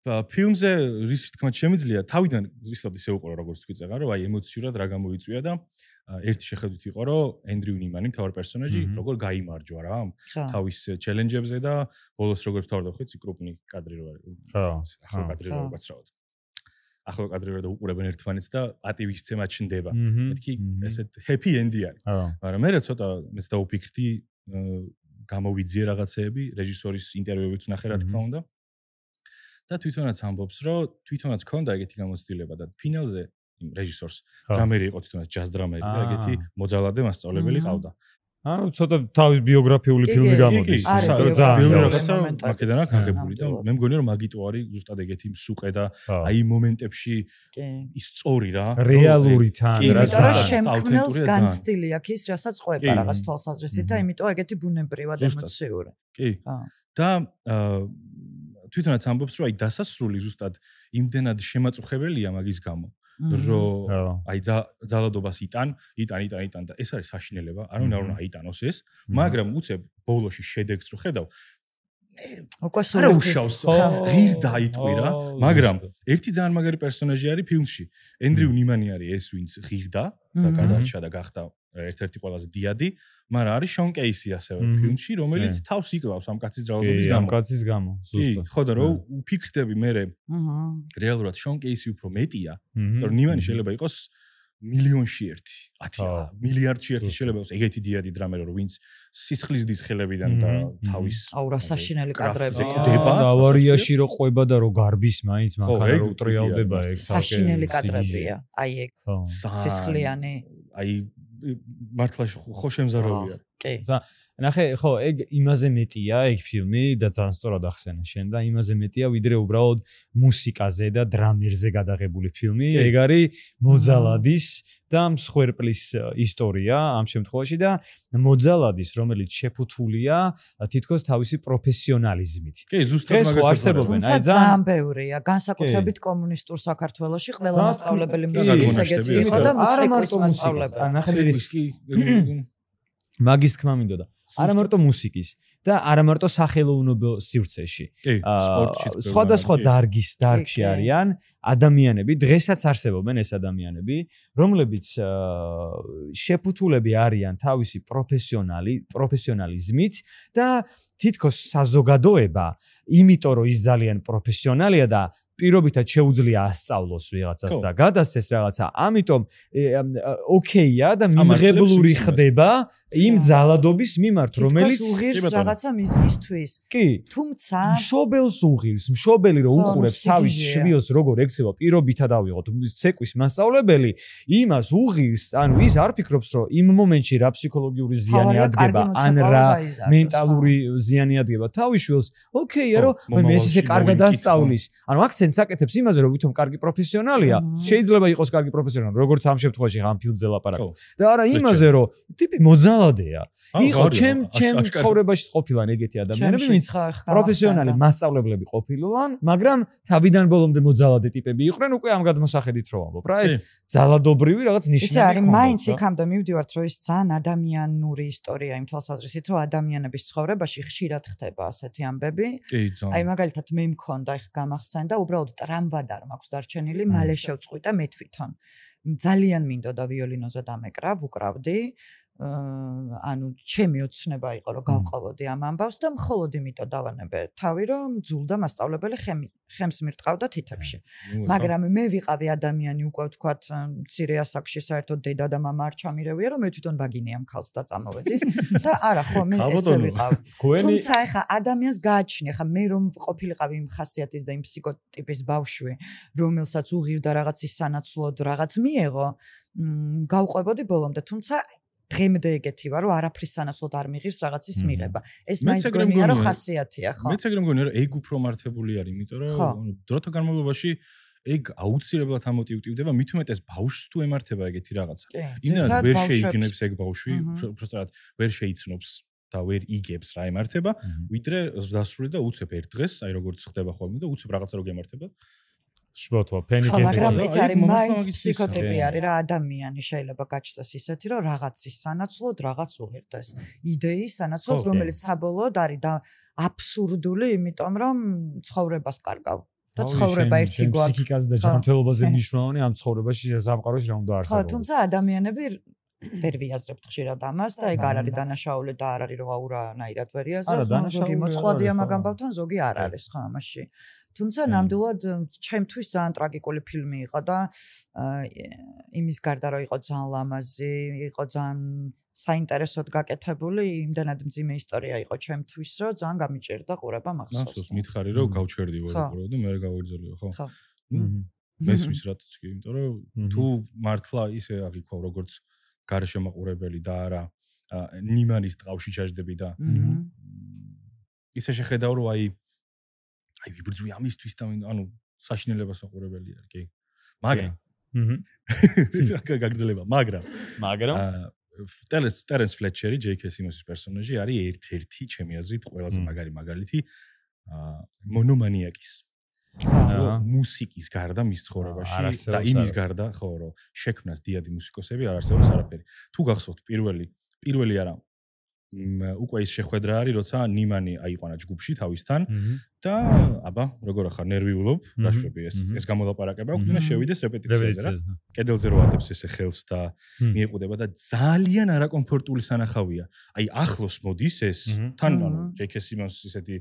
ფილმზე რის თქმა შემიძლია თავიდან ისოდ ისე უყურე როგორც თქვი წეგა რომ აი ემოციურად რა გამოიწვია და ერთი შეხედვით იყო რომ ენდრიუ ნიმანი მთავარ პერსონაჟი როგორ გაიმარჯვა რა თავის ჩელენჯებზე და ბოლოს როგორ ვთავრდა ხო იცი კრუპნი კადრი რო არის ახლა კადრი რო გაცრავად ახლა კადრი რო და უყურებენ ერთმანეთს და პატივისცემა ჩნდება მეთქი ესეთ ჰეპი ენდი არის მაგრამ მე ცოტა მეც დაუფიქრდი გამოვიძიე რაღაცეები რეჟისორის ინტერვიუებით ვნახე რა თქმა უნდა და თვითონაც ამბობს რომ თვითონაც ქონდა ეგეთი გამოცდილება და ფინალზე რეჟისორს დრამერი იყო თვითონაც ჯაზ დრამერი და ეგეთი მოძალადე მასწავლებელი ყავდა ანუ ცოტა თავის ბიოგრაფიული ფილმი გამოდის ძალიან რაღაცა აქედან აქ აღებული და მე მგონია რომ მაგიტო არის ზუსტად ეგეთი მსუყე და აი მომენტებში ის სწორი რა რეალური თან რაც შემქმნელს განცდილი აქვს ის რასაც ყვება რაღაც თვალსაზრისით და იმიტომ ეგეთი ბუნებრივად ემოციური კი და თვითონაც ამბობს რომ აი დასასრული ზუსტად იმდენად შემაწუხებელია მაგის გამო რომ აი ძალადობას იტან და ეს არის საშინელება, არ უნდა რომ აიტანოს ეს, მაგრამ უცებ ბოლოში შედეგს რო ხედავ არა უშავს, ღირდა იტყვირა, მაგრამ ერთი ძალიან მაგარი პერსონაჟი არის ფილმში. ენდრიუ ნიმანი არის ეს, ვინც ღირდა და გადარჩა და გახდა ერთ-ერთი ყველაზე დიადი, მაგრამ არის შონ კეისი ასევე ფილმში, რომელიც თავს იკლავს ამ კაცის ძალადობის გამო. ამ კაცის გამო, ზუსტად. ხო და რომ უფიქრდები მე რეალურად შონ კეისი უფრო მეტია, რომ ნიმანი შეიძლება იყოს მილიონში ერთი, 10 მილიარდში ერთი შეიძლება იყოს ეგეთი დიადი დრამერი, რომ ვინც სისხლისდის ხელებიდან და თავის აურა საშინელი კადრები. ავარიაში რო ყვება და რო გარბის მაინც მანქანა რო უტრიალდება ეგ საშინელი კადრებია. აი ეგ სისხლიანი აი მართლა ხო შემზარავია. კი. ნახე, ხო, ეგ იმაზე მეტია ეგ ფილმი და ძალიან სწორად ახსენე შენ და იმაზე მეტია ვიდრე უბრალოდ მუსიკაზე და დრამერზე გადაღებული ფილმი. ეგ არის მოძალადის და მსხვერპლის ისტორია ამ შემთხვევაში და მოძალადის, რომელიც შეფუთულია თითქოს თავისი პროფესიონალიზმით. კი, ზუსტად მაგას არსებობენ. აი ძალიან ბევრია, განსაკუთრებით კომუნისტურ საქართველოში ყველა მასწავლებელი მუსიკის ეგეთი იყო და მუსიკის მასწავლებელი. ნახე, მაგის თქმა მინდოდა. არა მარტო მუსიკის და არა მარტო სახელოვნებო სივრცეში. სხვადასხვა დარგში არიან ადამიანები, დღესაც არსებობენ ეს ადამიანები, რომლებიც შეფუთულები არიან თავისი პროფესიონალიზმით და თითქოს საზოგადოება, იმიტომ რომ ის ძალიან პროფესიონალია და პირობითად შეუძლია ასწავლოს ვიღაცას და გადასცეს რაღაცა. ამიტომ ოკეია და მიმღებლური ხდება იმ ძალადობის მიმართ, რომელიც უღირს რაღაცა მიზნისთვის. კი. თუმცა მშობელს უღირს, მშობელი რომ უყურებს თავის შვილს როგორ ექცევა პირობითად ავიღოთ ცეკვის მასწავლებელი, იმას უღირს, ანუ ის არ ფიქრობს, რომ იმ მომენტში რა ფსიქოლოგიური ზიანი ადგება, ან რა მენტალური ზიანი ადგება თავის შვილს. ოკეია, რომ ეს ისე კარგად ასწავლის. ანუ აქცენტს აკეთებს იმაზე, რომ ვითომ კარგი პროფესიონალია, შეიძლება იყოს კარგი პროფესიონალი, როგორც ამ შემთხვევაში ამ ფილმზე ლაპარაკობ. და არა იმაზე, რომ ტიპი მოძალადეა. იყო ჩემ ცხოვრებაში ყოფილან ეგეთი ადამიანები, ვინც პროფესიონალი მასწავლებლები ყოფილან, მაგრამ თავიდან ბოლომდე მოძალადე ტიპები იყვნენ, უკვე ამ გადმოსახედით რო ამბობ. რა ეს ძალადობრივი რაღაც ნიშნები ხომ. იცი, არის მაინც იქამდე მივდივართ, რომ ის ძალიან ადამიანური ისტორია იმ თვალსაზრისით, რომ ადამიანების ცხოვრებაში ხშირად ხდება ასეთი ამბები. აი მაგალითად მე მქონდა ხ გამახსენდა, უბრალოდ ტრამვად არ მაქვს დარჩენილი, მალე შევწყვიტე მე თვითონ. ძალიან მინდოდა ვიოლინოზე დამეკრა, ვუკრავდი. ანუ ჩემი ოცნება იყო რომ გავყოლოდი ამ ამბავს და მხოლოდ იმიტომ დავანებე თავი რომ ძულდა მასწავლებელი ხემს მირტყავდა თითებში. მაგრამ მე ვიყავი ადამიანი უკვე ვთქვათ მცირე ასაკში საერთოდ დედა და მამა არ ჩამირევია რომ მე თვითონ ვაგინე ამ ქალს და წამოვედი და არა ხო მე ესე ვიყავ. თუმცა ეხა ადამიანს გააჩნია ხა მე რომ ყოფილიყავი იმ ხასიათის და იმ ფსიქოტიპის ბავშვი რომელსაც უღირდა რაღაც ის სანაცვლოდ რაღაც მიეღო გავყვებოდი ბოლომდე თუმცა დღემდე ეგეთი ვარ, რომ არაფრის სანაცვლოდ არ მიღირს რაღაცის მიღება. ეს მაინც გონია რომ ხასიათია, ხო? მეც ეგრე მგონია, რომ ეგ უფრო მართებული არის, იმიტომ რომ დროთა განმავლობაში ეგ აუცილებლად ამოტივტივდება, მით უმეტეს ბავშვს თუ ემართება ეგეთი რაღაცა. იმდენად ვერ შეიგნებს ეგ ბავშვი, უბრალოდ ვერ შეიცნობს და ვერ იგებს რა ემართება, ვიდრე დასრული და უცებ ერთ დღეს, აი როგორც ხდება ხოლმე და უცებ რაღაცა რო გემართება. შბოთვა ფენიკეტი. მაგრამ ეს არის მაინც ფსიქოტიპი არის რა ადამიანი შეიძლება გაჩნდეს ისეთი რომ რაღაცის სანაცვლოდ რაღაც უღირდეს. იდეის სანაცვლოდ რომელიც საბოლოოდ არის და აბსურდული, იმიტომ რომ ცხოვრებას კარგავ. და ცხოვრება ერთი გვაქვს. ფსიქიკაზე და ჯანმრთელობაზე მნიშვნელოვანი ამ ცხოვრებაში სამყაროში რა უნდა არსებობდეს. ხო, თუმცა ადამიანები ვერ ვიაზრებთ ხშირად ამას და ეგ არ არის დანაშაული და არ არის რომ აურანაირად ვერ იაზრებთ. ზოგი მოწყვლადია მაგ ამბავთან, ზოგი არ არის ხო ამაში. თუმცა ნამდვილად ჩემთვის ძალიან ტრაგიკული ფილმი იყო და იმის გარდა რომ იყო ძალიან ლამაზი, იყო ძალიან საინტერესოდ გაკეთებული, იმდანად მძიმე ისტორია იყო ჩემთვის, რომ ძალიან გამიჭირდა ყურება მახსოვს. ნახოს, მითხარი რომ გავჩერდი ვარ და მე გავერძელიო, ხო? ხო. მესმის რატოც კი, იმიტომ რომ თუ მართლა ისე აღიქვავ როგორც გარეშე მაყურებელი და არა ნიმანის ტყავში ჩაჯდები და ისე შეხედავ რომ აი ვიბრძვი ამისთვის და ანუ საშინელებას აყურებელი არის, კი. მაგრამ გაგრძელება, მაგრამ ტერენს ფლეტჩერი, ჯეიკ სიმონსის პერსონაჟი არის ერთ-ერთი ჩემი აზრით ყველაზე მაგარი მაგალითი მონომანიაკის. მუსიკის გარდა მის ცხოვრებაში და იმის გარდა, ხო, რომ შექმნას დიადი მუსიკოსები არ არსებობს არაფერი. თუ გახსოვთ პირველი არა უკვე ის შეხვედრა არის, როცა ნიმანი აიყვანა ჯგუფში თავისთან და აბა, როგორ ახარ ნერვიულობ, რა შვები ეს გამოლაპარაკება აქვს და შევიდეს რეპეტიციაზე რა. კედელზე რო ატებს ესე ხელს და მიეყუდება და ძალიან არაკომფორტული სანახავია. აი ახლოს მოდის ეს თან ანუ ჯეიკ სიმონს ისეთი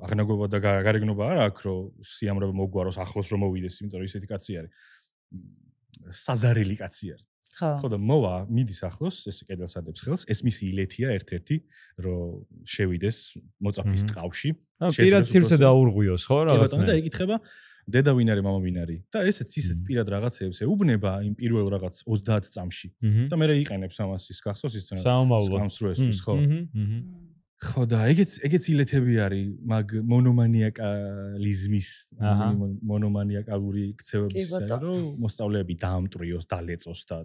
აღნაგობა და გარეგნობა არა აქვს, რომ სიამრება მოგვაროს ახლოს რომ მოვიდეს, იმიტომ რომ ისეთი კაცი არის. საზარელი კაცი არის. ხო და მოვა მიდის ახლოს ეს კედელს ადებს ხელს ეს მისი ილეთია ერთ-ერთი რომ შევიდეს მოწაფის ტყავში პირად სივრცე დაურღვიოს ხო რაღაცა და ეკითხება დედა ვინ არის, მამა ვინ არის და ესეც ისეთ პირად რაღაცებს ეუბნება იმ პირველ რაღაც 30 წამში და მე იყენებს ამას ის გახსოვს ის სამომავლო ხო ხო და ეგეც ილეთები არის მაგ მონომანიაკალიზმის მონომანიაკალური ქცევების ისე რომ მოსწავლეები დაამტრიოს, დალეწოს და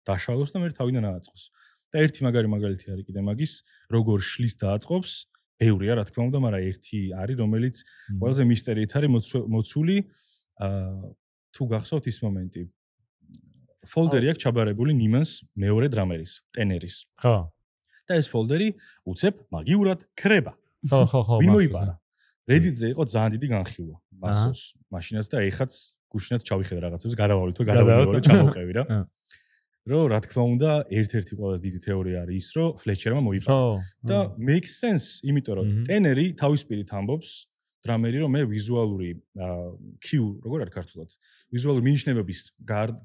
დაშალოს და მე თავიდან ააწყოს და ერთი მაგალითი არის კიდე მაგის როგორ შლის დააწყობს ბევრია რა თქმა უნდა, მაგრამ ერთი არის რომელიც ყველაზე მისტერიით არის მოცული თუ გახსოვთ ის მომენტი ფოლდერი აქვს ჩაბარებული ნიმანს მეორე დრამერის, ტენერის. ხო. და ეს ფოლდერი უცებ მაგიურად ქრება. ხო. ვინ მოიპარა? Reddit-ზე იყო ძალიან დიდი განხილვა. მახსოვს მაშინაც და ეხაც გუშინაც ჩავიხედე რაღაცებს, გადავალვითო ჩამოვყევი რა. რომ რა თქმა უნდა, ერთ-ერთი ყველაზე დიდი თეორია არის ის, რომ ფლეჩერმა მოიპარა. და makes sense, იმიტომ რომ ტენერი თავის პირით ამბობს, დრამერი რომ მე ვიზუალური Q, როგორ არის ქართულად? ვიზუალური მინიშნებების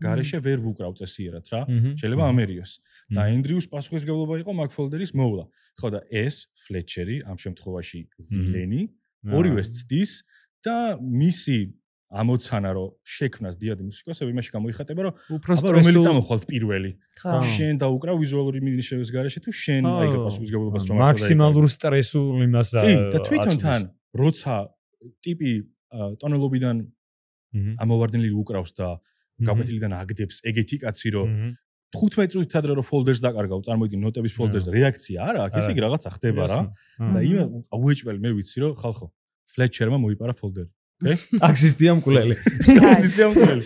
გარეშე ვერ ვუკრავ წესიერად რა. შეიძლება ამერიოს. და ენდრიუს პასუხისმგებლობა იყო მაგ ფოლდერის მოვლა. ხო და ეს ფლეჩერი ამ შემთხვევაში ვილენი ორივეს ცდის და მისი ამოცანა რომ შექმნას დიადი მუსიკოსები იმაში გამოიხატება რომ აბა რომელიც ამოხვალთ პირველი შენ დაუკრავ ვიზუალური მინიშნების გარეშე თუ შენ აიღე პასუხისმგებლობას რომ მაქსიმალურ სტრესულ იმასა და თვითონ თან როცა ტიპი ტონელობიდან ამოვარდნილი უკრავს და გაკვეთილიდან აგდებს ეგეთი კაცი რომ 15 წუთით ადრე რომ ფოლდერს დაკარგავ წარმოიდგინე ნოტების ფოლდერზე რეაქცია არა აქვს ესე იგი რაღაცა ხდება რა და იმ უეჭველი მე ვიცი რომ ხალხო ფლეჩერმა მოიპარა ფოლდერი აქსისტია მკვლელი. აქსისტია მკვლელი.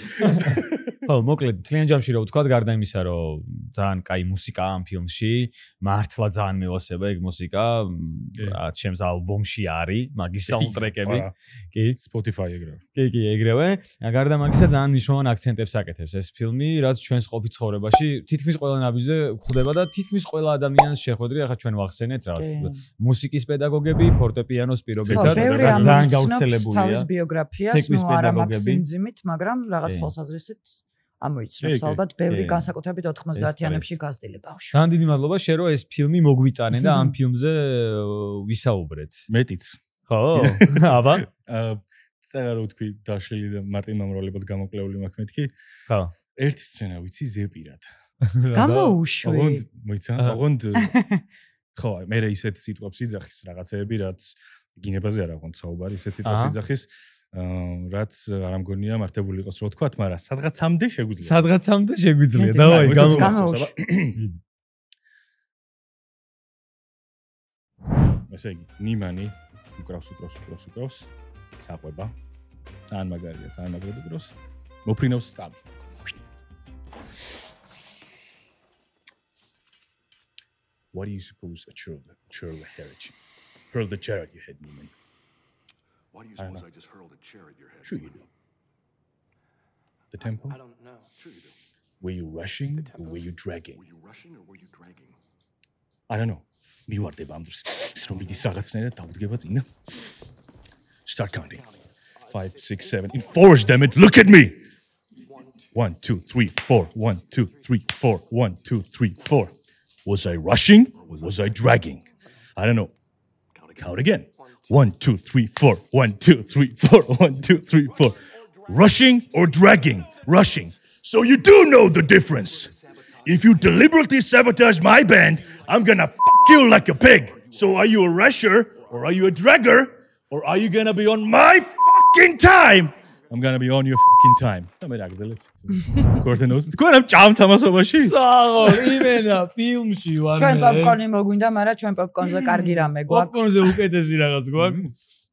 ხო, მოკლედ, თლიან ჯამში რა ვთქვა, გარდა იმისა, რომ ძალიან კაი მუსიკაა ამ ფილმში, მართლა ძალიან მევასება ეგ მუსიკა, რაც ჩემს ალბომში არის, მაგის საუნდტრეკები. კი, Spotify ეგრევე. კი, ეგრევე. გარდა მაგისა ძალიან მნიშვნელოვან აქცენტებს აკეთებს ეს ფილმი, რაც ჩვენს ყოფით ცხოვრებაში თითქმის ყველა ნაბიჯზე გვხვდება და თითქმის ყველა ადამიანს შეხვედრი, ახლა ჩვენ ვახსენეთ რაღაც მუსიკის პედაგოგები, ფორტეპიანოს პირობითად, ძალიან გავრცელებულია. ბიოგრაფიას, ნუ არა მაქსიმზიმით, მაგრამ რაღაც თვალსაზრისით ამოიცნობს ალბათ ბევრი განსაკუთრებით 90-იანებში გაზრდილი ბავშვი. ძალიან დიდი მადლობა შენ რომ ეს ფილმი მოგვიტანე და ამ ფილმზე ვისაუბრეთ. მეტიც. ხო? აბა. წერა რო თქვი დაშლილი და მარტინ მომროლებად გამოკვლეული მაქვს მეთქი. ხო. ერთი სცენა ვიცი ზეპირად. გამოუშვი. ოღონდ მოიცა, ოღონდ ხო, მე ისეთ სიტყვებს იძახის რაღაცეები, რაც გინებაზე არ აღვნიშნე საუბარი, ისეთ სიტყვებს იძახის, რაც არ ამგონია მართებული იყოს რო თქვათ, მაგრამ სადღაცამდე შეგვიძლია. სადღაცამდე შეგვიძლია. დავაი, გამოუშვი. ესე იგი, ნიმანი უკრავს. საყვება. ძალიან მაგარია, ძალიან მაგრად უკრავს. მოფრინავს სკამი. What do you suppose a churl heritage? Hurl the chair at your head, Neiman. Why do you suppose I just hurled a chair at your head? Sure you do. The tempo? I don't know. Sure you do. Were you rushing or were you dragging? Were you rushing or were you dragging? I don't know. მივარდება ამ დროს. ის რომ მიდის რაღაცნაირად დაუდგება წინა. Start counting. 5, 6, 7. Enforce them and look at me. 1, 2, 3, 4. 1, 2, 3, 4. 1, 2, 3, 4. Was I rushing or was I dragging? I don't know. Count again. 1, 2, 3, 4. 1, 2, 3, 4. 1, 2, 3, 4. Rushing or dragging? Rushing. So you do know the difference. If you deliberately sabotage my band, I'm gonna fuck you like a pig. So are you a rusher or are you a dragger or are you gonna be on my fucking time? I'm gonna be on your fucking time. და მე რა გძელებს? კორტენოს. თქვენ ამ ჭამთამასობაში? საღო, იმენა ფილმში ვარ მე. ჩვენ პოპკორნი მოგვინდა, მაგრამ ჩვენ პოპკორნზე კარგი რამე გვაქვს. პოპკორნზე უკეთესი რაღაც გვაქვს.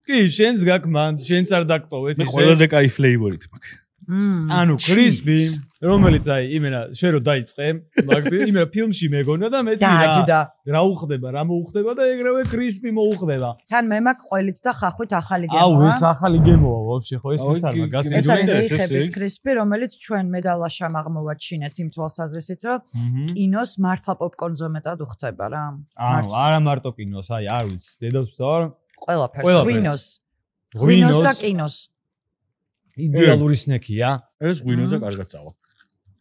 კი, შენს გაქვს მან, შენც არ დაგტოვეთ ისე. ყველაზე კაი ფლეივორით მაქვს. ანუ კრისპი, რომელიც აი იმენა შენ რო დაიწყე, მაგ იმენა ფილმში მეგონა და მეც რა უხდება, რა მოუხდება და ეგრევე კრისპი მოუხდება. თან მე მაქვს ყველით და ხახვით ახალი გემოა. აუ, ეს ახალი გემოა ვაფშე, ხო ეს მეც არ მაგას ეს არის კრისპი, რომელიც ჩვენ მედალაშამ აღმოვაჩინეთ იმ თვალსაზრისით, რომ კინოს მართლა პოპკორნზე მეტად უხდება რა. ანუ არა მარტო კინოს, აი არ ვიცი, დედავს ვსწავარ ყველაფერს, ღვინოს და კინოს. იდეალური სნეკია. ეს ღვინოზე კარგად წავა.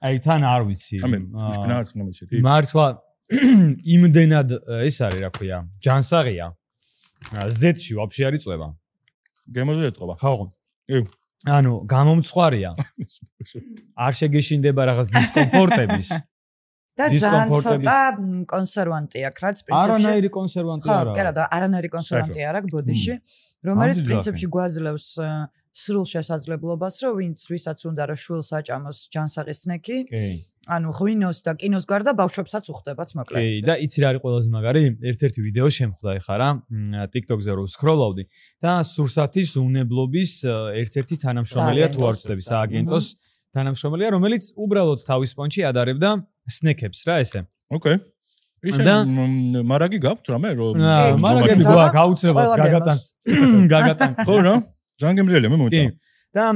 აი თან არ ვიცი. მიშკნარს მომიცეთი. მართლა იმდენად ეს არის რა ქვია, ჯანსაღია. Z-ში ვაფშე არ იწובה. გემოზე ეთყობა. ხო. ანუ გამომწყვარია. არ შეგეშინდება რაღაც დისკომფორტების. და ძალიან ცოტა კონსერვანტი აქვს, რაც პრინციპში არანაირი კონსერვანტი არ არის. ხო, კერა და არანაირი კონსერვანტი არ აქვს ბოდიში, რომელიც პრინციპში გვაძლევს სრულ შესაძლებლობას, რომ ვისაც უნდა რომ შვილს აჭამოს ჯანსაღი სნექი. კი. ანუ ღვინოს და კინოს გარდა ბავშვებსაც უხდებათ მოკლედ. კი, და იცი რა არის ყველაზე მაგარი? ერთ-ერთი ვიდეო შემხვდა ეხლა რა, TikTok-ზე რომ სკროლავდი და სურსათის უნებლობის ერთ-ერთი თანამშრომელია თუ არ ვცდები სააგენტოს თანამშრომელია, რომელიც უბრალოდ თავის პონჩი ადარებდა სნექებს რა ესე. ოკეი. ისე მარაგი გაქვთ რამე რომ მარაგები გვაქვს აუცილებლად გაგატან. ხო რა? ძალიან გემრიელია მე მომწონს. და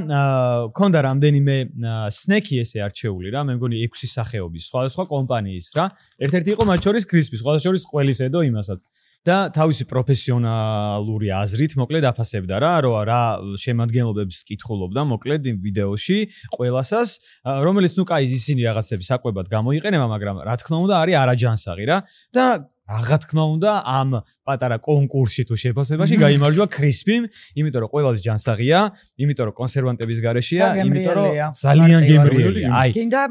ქონდა რამდენიმე სნექი ესე არჩეული რა, მე მგონი 6 სახეობის სხვადასხვა კომპანიის რა. ერთ-ერთი იყო მათ შორის კრისპი, სხვადასხვა შორის ყველისედო იმასაც. და თავისი პროფესიონალური აზრით მოკლედ აფასებდა რა, რომ რა შემადგენლობებს კითხულობდა მოკლედ იმ ვიდეოში ყველასას, რომელიც ნუ კაი ისინი რაღაცები საკვებად გამოიყენება, მაგრამ რა თქმა უნდა არის არაჯანსაღი რა. და რა თქმა უნდა ამ პატარა კონკურსში თუ შეფასებაში გაიმარჯვა კრისპიმ, იმიტომ რომ ყველას ჯანსაღია, იმიტომ რომ კონსერვანტების გარეშეა, იმიტომ რომ ძალიან გემრიელია. აი. კიდე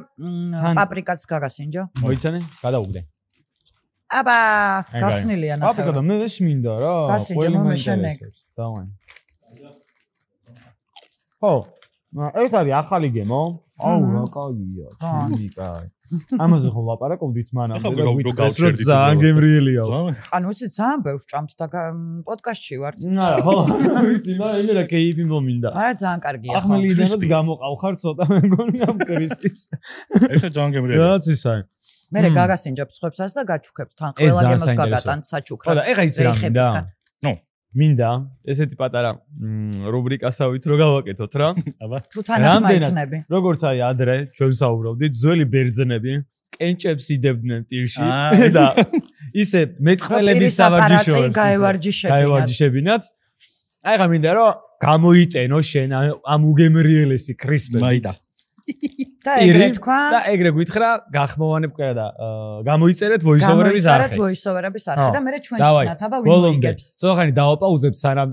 პაპრიკაც გაგასინჯო. მოიცანე? გადაუგდე. აბა, გახსნილია ნახე. პაპრიკა და მე ეს მინდა რა. ყველი მეშენეკ. დავაი. ხო, ეს არის ახალი გემო. აუ, რა კაია, ჩინი კაი. ამაზე ხო ლაპარაკობდით მანამდე და გვითხრეს რომ ძალიან გემრიელია. ანუ ისე ძალიან ბევრს ჭამთ და პოდკასტში ვართ. არა, ხო, ვიცი, მაგრამ იმედა კეიფი მომინდა. არა, ძალიან კარგია. ახმელიდანაც გამოყავხარ ცოტა მე მგონი ამ კრისპის. ესე ძალიან გემრიელია. რაც ის არის. მე გაგასინჯებ სხვებსაც და გაჩუქებთ თან ყველა გემოს გაგატანთ საჩუქრად. ხო და ეხა იცი რა მინდა? ნუ მინდა ესეთი პატარა რუბრიკასავით რო გავაკეთოთ რა. აბა თუ თანახმა იქნები. როგორც აი ადრე ჩვენ საუბრობდით, ძველი ბერძნები კენჭებს იდებდნენ პირში და ისე მეტყველების სავარჯიშოებს გაევარჯიშებინათ. აი ხა მინდა რომ გამოიტენო შენ ამ უგემრიელესი კრისპებით. და ეგრე თქვა და ეგრე გითხრა გახმოვანებ ყველა და გამოიწერეთ voice-over-ების არხი. გამოიწერეთ voice-over-ების არხი და მე ჩვენს ვინათ აბა ვინ მოიგებს. ცოტახანი დავაპაუზებ სანამ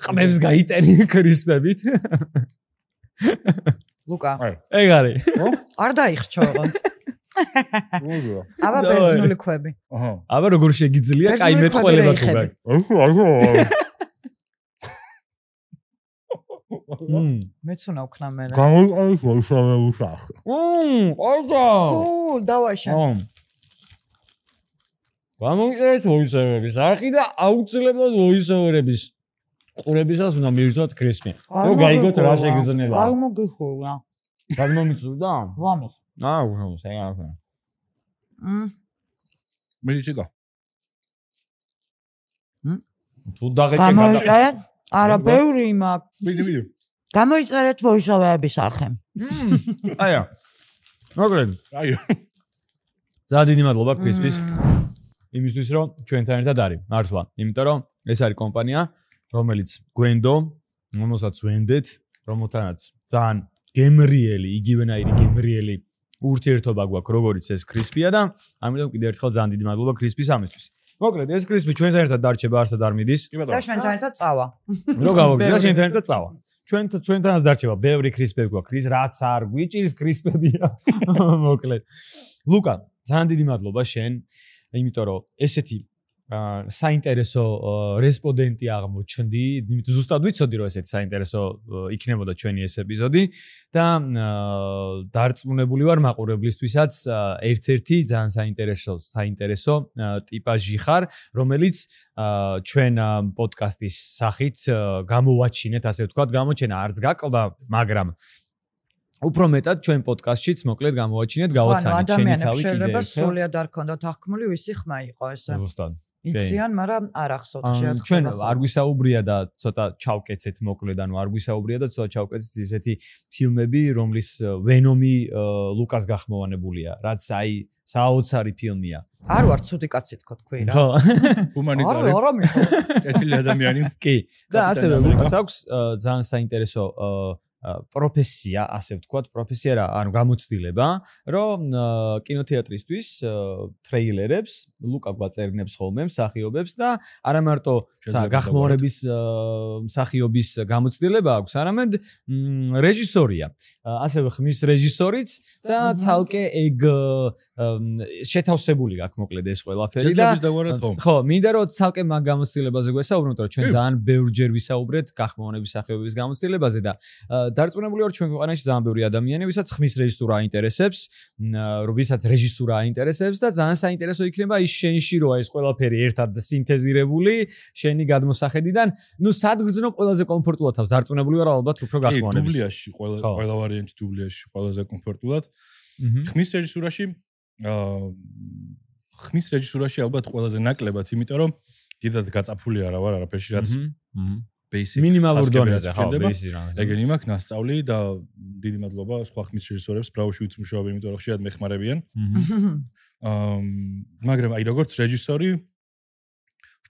ყმებს გაიტენი კრისპებით. ლუკა. ეგ არის. ხო? არ დაიხრჩო ოღონდ. აბა ბერძნული ქვები. აჰა. აბა როგორ შეგიძლია კაი მეტყველება თუ გაი. მეც უნდა ვქნა მე რა. გამოიყენეთ voice-over-ების არხი. აიგა. კულ, დავაშენ. გამოიყენეთ voice-over-ების არხი და აუცილებლად voice-over-ების ყურებისას უნდა მივიძოთ კრისპი. რომ გაიგოთ რა შეგრძნება. არ მოგიხურა. გადმომიწურდა? ვამის. აუ, საერთოდ. მედიციკა. თუ დაღეჭე გამოიყენეთ? არა, ბევრი მაქვს. ვიდი. გამოიწერეთ voice-over-ების არხი. აია. მოგლედ. აია. ძალიან დიდი მადლობა კრისპის. იმისთვის რომ ჩვენთან ერთად არის. მართლა, იმიტომ რომ ეს არის კომპანია, რომელიც გვენდო, რომელსაც ვენდეთ, რომელთანაც ძალიან გემრიელი, იგივენაირი გემრიელი ურთიერთობა გვაქვს, როგორიც ეს კრისპია და ამიტომ კიდევ ერთხელ ძალიან დიდი მადლობა კრისპის ამისთვის. მოკლედ, ეს კრისპი ჩვენთან ერთად დარჩება, არსად არ მიდის. და ჩვენთან ერთად წავა. რო გავაგზავნე და ჩვენთან ერთად წავა. ჩვენთანაც დარჩება, ბევრი კრისპები გვაქვს, რაც არ გვიჭირს კრისპებია. მოკლედ. ლუკა, ძალიან დიდი მადლობა შენ, იმიტომ რომ ესეთი საინტერესო რესპონდენტი აღმოჩნდი, იმიტომ ზუსტად ვიცოდი რომ ესეთი საინტერესო იქნებოდა ჩვენი ეს ეპიზოდი და დარწმუნებული ვარ მაყურებლისთვისაც ერთ-ერთი ძალიან საინტერესო ტიპაჟი ხარ, რომელიც ჩვენ პოდკასტის სახით გამოვაჩინეთ, ასე ვთქვათ, გამოჩენა არც გაკლდა, მაგრამ უფრო მეტად ჩვენ პოდკასტშიც მოკლედ გამოვაჩინეთ, გავაცანეთ შენი თავი კიდე. შეიძლება სრულიად არ ქონდათ აღქმული, ვისი ხმა იყო ესე. ზუსტად. იციან, მაგრამ არ ახსოვთ შეათხოვა. ჩვენ არ გვისაუბრია და ცოტა ჩავკეცეთ მოკლედ, ანუ არ გვისაუბრია და ცოტა ჩავკეცეთ ისეთი ფილმები, რომლის ვენომი ლუკას გახმოვანებულია, რაც აი საოცარი ფილმია. არ ვარ ცუდი კაცი თქო თქვი რა. ხო. ჰუმანიტარი. არა მიხო. კეთილი ადამიანი. კი. და ასევე ლუკას აქვს ძალიან საინტერესო პროფესია, ასე ვთქვათ, პროფესია რა, ანუ გამოცდილება, რომ კინოთეატრისთვის ტრეილერებს ლუკა გვაწერნებს ხოლმე მსახიობებს და არა მარტო გახმოვანების მსახიობის გამოცდილება აქვს, არამედ რეჟისორია. ასევე ხმის რეჟისორიც და ცალკე ეგ შეთავსებული აქვს მოკლედ ეს ყველაფერი და ხო, მინდა რომ ცალკე მაგ გამოცდილებაზე გვესაუბროთ, რომ ჩვენ ძალიან ბევრჯერ ვისაუბრეთ გახმოვანების მსახიობების გამოცდილებაზე და დარწმუნებული ვარ ჩვენ ქვეყანაში ძალიან ბევრი ადამიანი, ვისაც ხმის რეჟისურა აინტერესებს, ვისაც რეჟისურა აინტერესებს და ძალიან საინტერესო იქნება ის შენში რო ეს ყველაფერი ერთად სინთეზირებული შენი გადმოსახედიდან, ნუ სად გრძნობ ყველაზე კომფორტულად თავს, დარწმუნებული ვარ ალბათ უფრო გახმოვანების. დუბლიაში ყველა ვარიანტი დუბლიაში ყველაზე კომფორტულად. ხმის რეჟისურაში ალბათ ყველაზე ნაკლებად, იმიტომ რომ დიდად გაწაფული არა ვარ არაფერში, რაც basic მინიმალურ დონეზე ხო ეგენი მაქვს ნასწავლი და დიდი მადლობა სხვა ხმის რეჟისორებს ბრავოში ვიც მუშაობენ, იმიტომ რომ ხშირად მეხმარებიან. მაგრამ აი როგორც რეჟისორი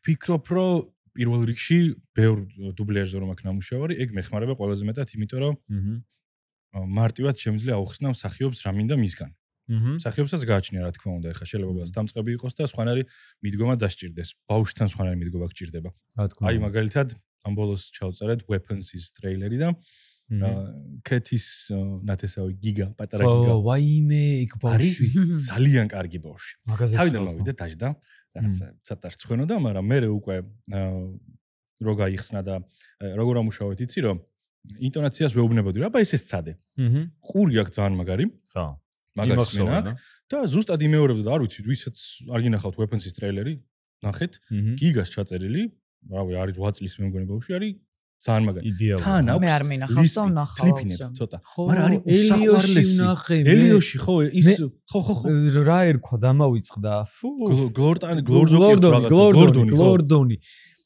ვფიქრობ, რომ პირველ რიგში ბევრ დუბლაჟზე რომ აქვს ნამუშევარი, ეგ მეხმარება ყველაზე მეტად, იმიტომ რომ მარტივად შემიძლია აუხსნა მსახიობს რა მინდა მისგან. მსახიობსაც გააჩნია რა თქმა უნდა, ეხლა შეიძლება დამწყები იყოს და სხვანაირი მიდგომა დასჭირდეს. ბავშვთან სხვანაირი მიდგომა გჭირდება. აი მაგალითად ამ ბოლოს ჩავწერეთ Weapons-ის ტრეილერი და კეთის ნათესავი გიგა, პატარა გიგა. ო, ვაიმე, იქ ბავშვი. ძალიან კარგი ბავშვი. თავიდან მოვიდა დაждდა, რაღაცა ცოტა რცხვენოდა, მაგრამ მე უკვე რო გაიხსნა და როგორ ამუშავეთ, იცი რომ ინტონაციას ვეუბნებოდი, აბა ეს სცადე. ყური აქვს ძალიან მაგარი. ხო. მაგას მენა და ზუსტად იმეორებდა და არ ვიცი, ვისაც არ გინახავთ Weapons-ის ტრეილერი, ნახეთ, გიგას ჩაწერილი, რავი, არის 8 წლის მე მგონი ბავშვი, არის ძალიან მაგარი. თან აქვს. მე არ მინახავს და ვნახავ. კლიპინებს ცოტა. მაგრამ არის უსაყვარლესი. ელიოში ხო ის ხო რა ერქვა დამავიწყდა. ფუ. გლორდონი.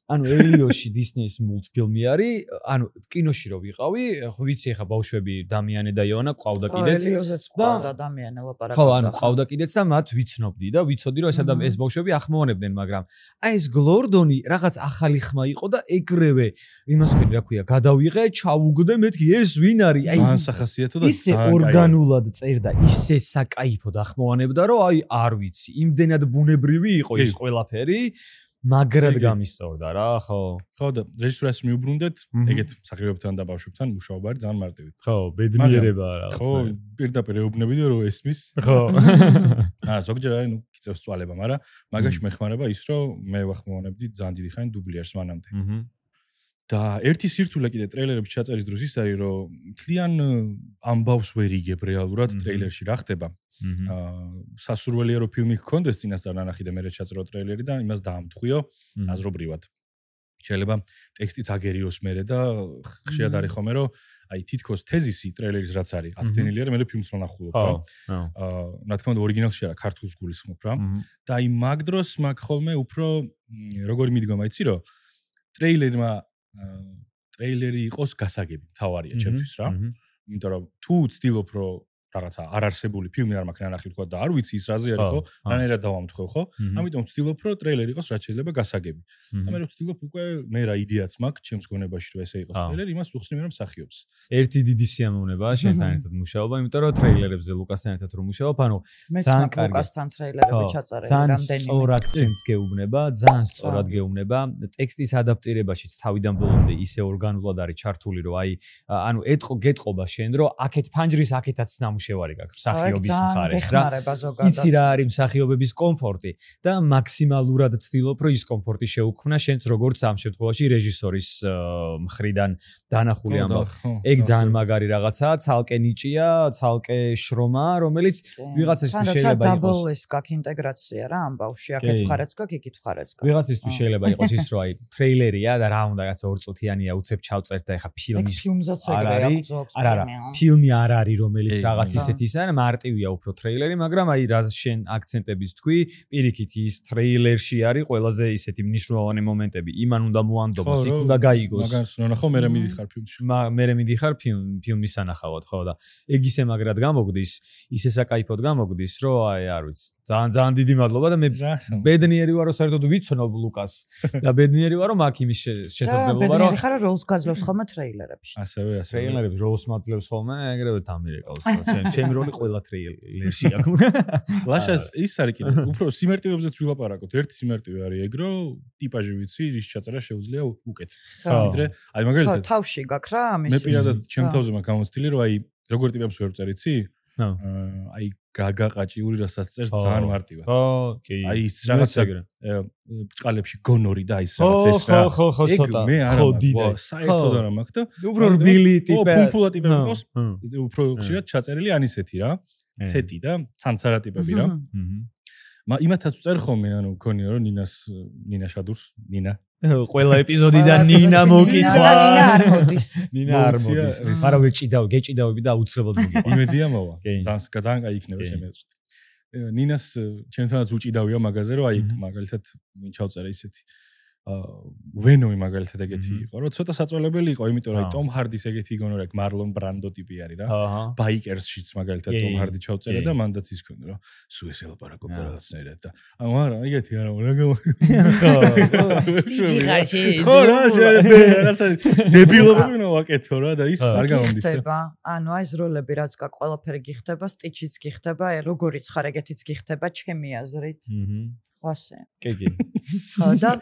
ანუ ელიოში დისნეის მულტფილმი არის, ანუ კინოში რო ვიყავი, ვიცი ხა ბავშვები დამიანე და იოანა ყავდა კიდეც. ელიოზეც ყავდა დამიანე ლაპარაკობდა. ხო, ანუ ყავდა კიდეც და მათ ვიცნობდი და ვიცოდი რომ ეს ბავშვები ახმოვანებდნენ, მაგრამ აი ეს გლორდონი რაღაც ახალი ხმა იყო და ეგრევე იმას ვქენი რა ქვია, გადავიღე, ჩავუგდე, მეთქი ეს ვინ არის? აი ძალიან სახასიათო და ისე ორგანულად წერდა, ისე საკაიფოდ ახმოვანებდა, რომ აი არ ვიცი, იმდენად ბუნებრივი იყო ეს ყველაფერი. მაგრად გამისწორდა რა, ხო. ხო და რეჟისურას მიუბრუნდეთ, ეგეთ მსახიობებთან და ბავშვებთან მუშაობა არის ძალიან მარტივი. ხო, ბედნიერებაა რა. ხო, პირდაპირ ეუბნებიდი რომ ესმის. ხო. ზოგჯერ არის ნუ კიცევს წვალება, მაგრამ მაგაში მეხმარება ის რომ მე ვახმოვანებდი ძალიან დიდი ხანი დუბლიაჟს მანამდე. და ერთი სირთულე კიდე ტრეილერების ჩაწერის დროს ის არის რომ თლიან ამბავს ვერ იგებ რეალურად ტრეილერში რა ხდება. სასურველია რომ ფილმი გქონდეს წინასწარ ნანახი და მე ჩაწერო ტრეილერი და იმას დაამთხვიო აზრობრივად. შეიძლება ტექსტიც აგერიოს მერე და ხშირად არის ხოლმე რომ აი თითქოს თეზისი ტრეილერის რაც არის აცდენილი არის მე ფილმს რო ნახულობ რა. რა თქმა უნდა ორიგინალში არა ქართულს გულისხმობ რა. და აი მაგ დროს მაგ ხოლმე უფრო როგორი მიდგომა იცი რომ ტრეილერი იყოს გასაგები თავარია ჩემთვის რა. იმიტომ რომ თუ ვცდილობ რომ რაღაცა არ არსებული ფილმი არ მაქვს ნანახი თქვა და არ ვიცი ის რაზე არის ხო? რანაირად დავამთხევ ხო? ამიტომ ვცდილობ რომ ტრეილერი იყოს რაც შეიძლება გასაგები. და მე ვცდილობ უკვე მე რა იდეაც მაქვს ჩემს გონებაში რომ ესე იყოს ტრეილერი, იმას ვუხსნი რომ მსახიობს. ერთი დიდი სიამოვნებაა შენთან ერთად მუშაობა, იმიტომ რომ ტრეილერებზე ლუკასთან ერთად რომ მუშაობ, ანუ ძალიან კარგი ლუკასთან ტრეილერები ჩაწერე რამდენი. სწორ აქცენტს გეუბნება, ძალიან სწორად გეუბნება. ტექსტის ადაპტირებაშიც თავიდან ბოლომდე ისე ორგანულად არის ჩართული, რომ აი ანუ გეტყობა შენ რომ აქეთ ფანჯრის აქეთაც შევარი გაქვს მსახიობის მხარეს რა. იცი რა არის მსახიობების კომფორტი და მაქსიმალურად ვცდილობ რომ ის კომფორტი შეუქმნა შენც როგორც ამ შემთხვევაში რეჟისორის მხრიდან დანახული ამბავი. ეგ ძალიან მაგარი რაღაცაა, ცალკე ნიჭია, ცალკე შრომა, რომელიც ვიღაცისთვის შეიძლება იყოს. დაბლ ეს გაქვს ინტეგრაცია რა ამ ბავშვში, აქეთ მხარეც გაქვს, იქით მხარეც გაქვს. ვიღაცისთვის შეიძლება იყოს ის რომ აი ტრეილერია და რა უნდა რაღაც 2 წუთიანია უცებ ჩავწერთ და ეხა ფილმის ფილმზაც ეგრეა ზოგს. არა, ფილმი არ არის რომელიც რაღაც რაც ისეთი ის არა მარტივია უფრო ტრეილერი, მაგრამ აი რა შენ აქცენტების თქვი, პირიქით ის ტრეილერში არის ყველაზე ისეთი მნიშვნელოვანი მომენტები. იმან უნდა მოანდობოს, იქ უნდა გაიგოს. მაგას ნახო მე მიდიხარ ფილმში. მე მიდიხარ ფილმის სანახავად, ხო და ეგ ისე მაგრად გამოგდის, ისე საკაიფოდ გამოგდის, რომ აი არ ვიცი. ძალიან დიდი მადლობა და მე ბედნიერი ვარო საერთოდ ვიცნობ ლუკას და ბედნიერი ვარო მაგ იმის შესაძლებლობა რომ ბედნიერი ხარ როლს გაძლევს ხოლმე ტრეილერებში. ასევე ტრეილერები როლს მაძლევს ხოლმე, ეგრევე დამირეკავს. ჩემი როლი ყველა ტრეილერში აქვს. ლაშას ის არის კიდე უფრო სიმარტივებზეც ვილაპარაკოთ. ერთი სიმარტივე არის ეგ რომ ტიპაჟი ვიცი, რის ჩაწერა შეუძლია უკეთ. ვიდრე აი მაგალითად თავში გაქვს რა ამის. მე პირადად ჩემ თავზე მაქვს გამოცდილი რომ აი როგორ ტიპებს ვერ წერიცი? აი გაგაყაჭიური რასაც წერს ძალიან მარტივად. ოკი. აი ის რაღაცა ბჭყალებში გონორი და ის რაღაც ეს რა. ხო ცოტა. მე არა მაქვს. საერთოდ არა მაქვს და უფრო რბილი ტიპი. ფუმფულა ტიპები ყავს. უფრო ხშირად ჩაწერილი ან ისეთი რა. ცეტი და ცანცარა ტიპები რა. იმათაც წერ ხოლმე ანუ მქონია რომ ნინა შადურს ნინა ყველა ეპიზოდიდან ნინა მოკითხვა ნინა არ მოდის მაგრამ გეჭიდავები და აუცილებლად მიგიყვა იმედია მოვა ძალიან კაი იქნება შემეწრით ნინას ჩემთანაც უჭიდავია მაგაზე რომ აი მაგალითად ვინ ჩავწერა ისეთი ვენომი მაგალითად ეგეთი იყო რომ ცოტა საწოლებელი იყო იმიტომ რომ აი ტომ ჰარდის ეგეთი გონორა აქვს მარლონ ბრანდო ტიპი არის რა ბაიკერსშიც მაგალითად ტომ ჰარდი ჩავწერა და მანდაც ის ქონდა რომ სულ ეს ელაპარაკობდა რაღაცნაირად და ანუ არა ეგეთი არა სტიჯი ხარში ხო რა რაღაცა დებილობები უნდა ვაკეთო რა და ის არ გამომდის ანუ აი ეს როლები რაც გაკ ყველაფერი გიხდება სტიჯიც გიხდება როგორიც ხარ ეგეთიც გიხდება ჩემი აზრით ასე. კი. ხო და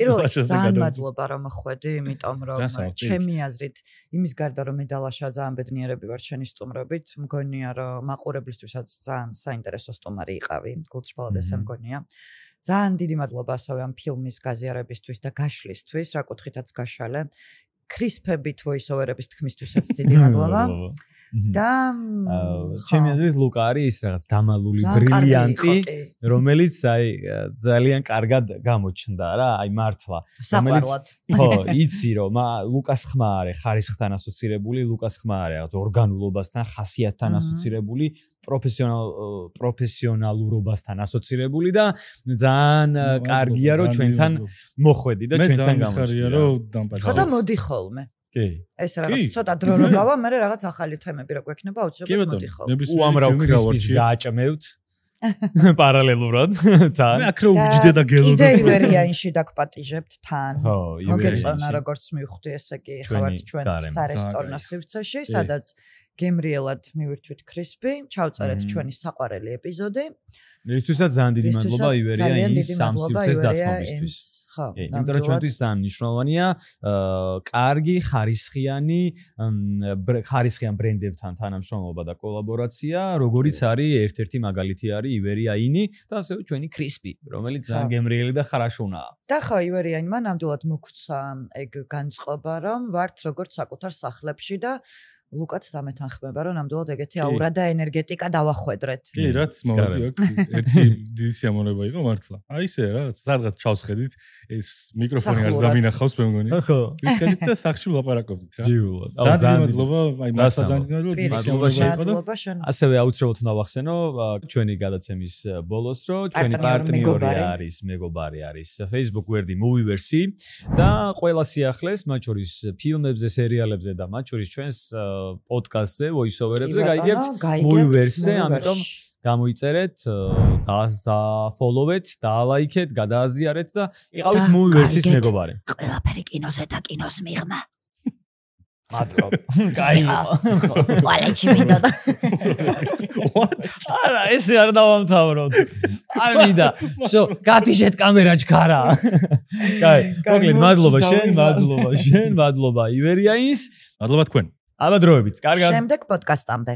პირველად ძალიან მადლობა რომ ხვედი, იმიტომ რომ ჩემი აზრით იმის გარდა რომ მე დალაშა ძალიან ბედნიერები ვარ შენი სტუმრობით, მგონია რომ მაყურებლისთვისაც ძალიან საინტერესო სტუმარი იყავი, გულწრფელად ესე მგონია. ძალიან დიდი მადლობა ასევე ამ ფილმის გაზიარებისთვის და გაშლისთვის, რა კუთხითაც გაშალე. კრისფებით ვოისოვერების თქმისთვისაც დიდი მადლობა. და ჩემი აზრით ლუკა არის ის რაღაც დამალული ბრილიანტი რომელიც აი ძალიან კარგად გამოჩნდა რა აი მართლა რომელიც ხო იცი რომ ლუკას ხმა არის ხარისხთან ასოცირებული ლუკას ხმა არის რაღაც ორგანულობასთან ხასიათთან ასოცირებული პროფესიონალურობასთან ასოცირებული და ძალიან კარგია რომ ჩვენთან მოხვედი და ჩვენთან გამოჩნდი ხო და მოდი ხოლმე კი. ეს რაღაც ცოტა დრო რო გავა, მე რაღაც ახალი თემები რო გვექნება, აუცილებლად მოდი ხო. უამრავ კრისპის გააჭმევთ. პარალელურად თან. მე აქ რო ვიჯდე და გელოდო. კიდე ივერიანში დაგპატიჟებთ თან. მოგეწონა როგორც მივხვდი, ესე იგი, ხავართ ჩვენ სარესტორნო სივრცეში, სადაც გემრიელად მივირთვით კრისპი, ჩავწერეთ ჩვენი საყვარელი ეპიზოდი. მისთვის ძალიან დიდი მადლობა ივერია ის სამ სივრცეს დათმობისთვის. ხო, იმიტომ რომ ჩვენთვის ძალიან მნიშვნელოვანია კარგი ხარისხიან ბრენდებთან თანამშრომლობა და კოლაბორაცია, როგორიც არის ერთ-ერთი მაგალითი არის ივერიაინი და ასევე ჩვენი კრისპი, რომელიც ძალიან გემრიელი და ხარაშუნაა. და ხო ივერიაინმა ნამდვილად მოგვცა ეგ განწყობა, რომ ვართ როგორც საკუთარ სახლებში და ლუკაც დამეთანხმება, რომ ნამდვილად ეგეთი აურა და ენერგეტიკა დავახვედრეთ. კი, რაც მოვიდი აქ ერთი დიდი სიამოვნება იყო მართლა. აი ესე რა, სადღაც ჩავსხედით, ეს მიკროფონი არც დამინახავს მე მგონი. ხო. ვისკეთით და სახში ვლაპარაკობდით რა. ჯიულად. ძალიან მადლობა, აი მასა ძალიან მადლობა შენ. ასევე აუცილებლად უნდა ვახსენო ჩვენი გადაცემის ბოლოს, რომ ჩვენი პარტნიორი არის, მეგობარი არის Facebook გვერდი Movieverse და ყველა სიახლეს, მათ შორის ფილმებზე, სერიალებზე და მათ შორის ჩვენს პოდკასტზე, voice-over-ებზე გაიგებთ Movieverse, ამიტომ გამოიწერეთ, follow-ეთ, და-ლაიქეთ, გადააზიარეთ და იყავით Movieverse-ის მეგობარი. ყველაფერი კინოზე და კინოს მიღმა. მადლობა. გაიგო. ტუალეტში მინდა. არა, ესე არ დავამთავროთ. არ მინდა. всё, გატიჟეთ კამერა ჩქარა. კაი, მოკლედ მადლობა შენ, მადლობა ივერიაინს. მადლობა თქვენ. აბა დროებით, კარგად. შემდეგ პოდკასტამდე.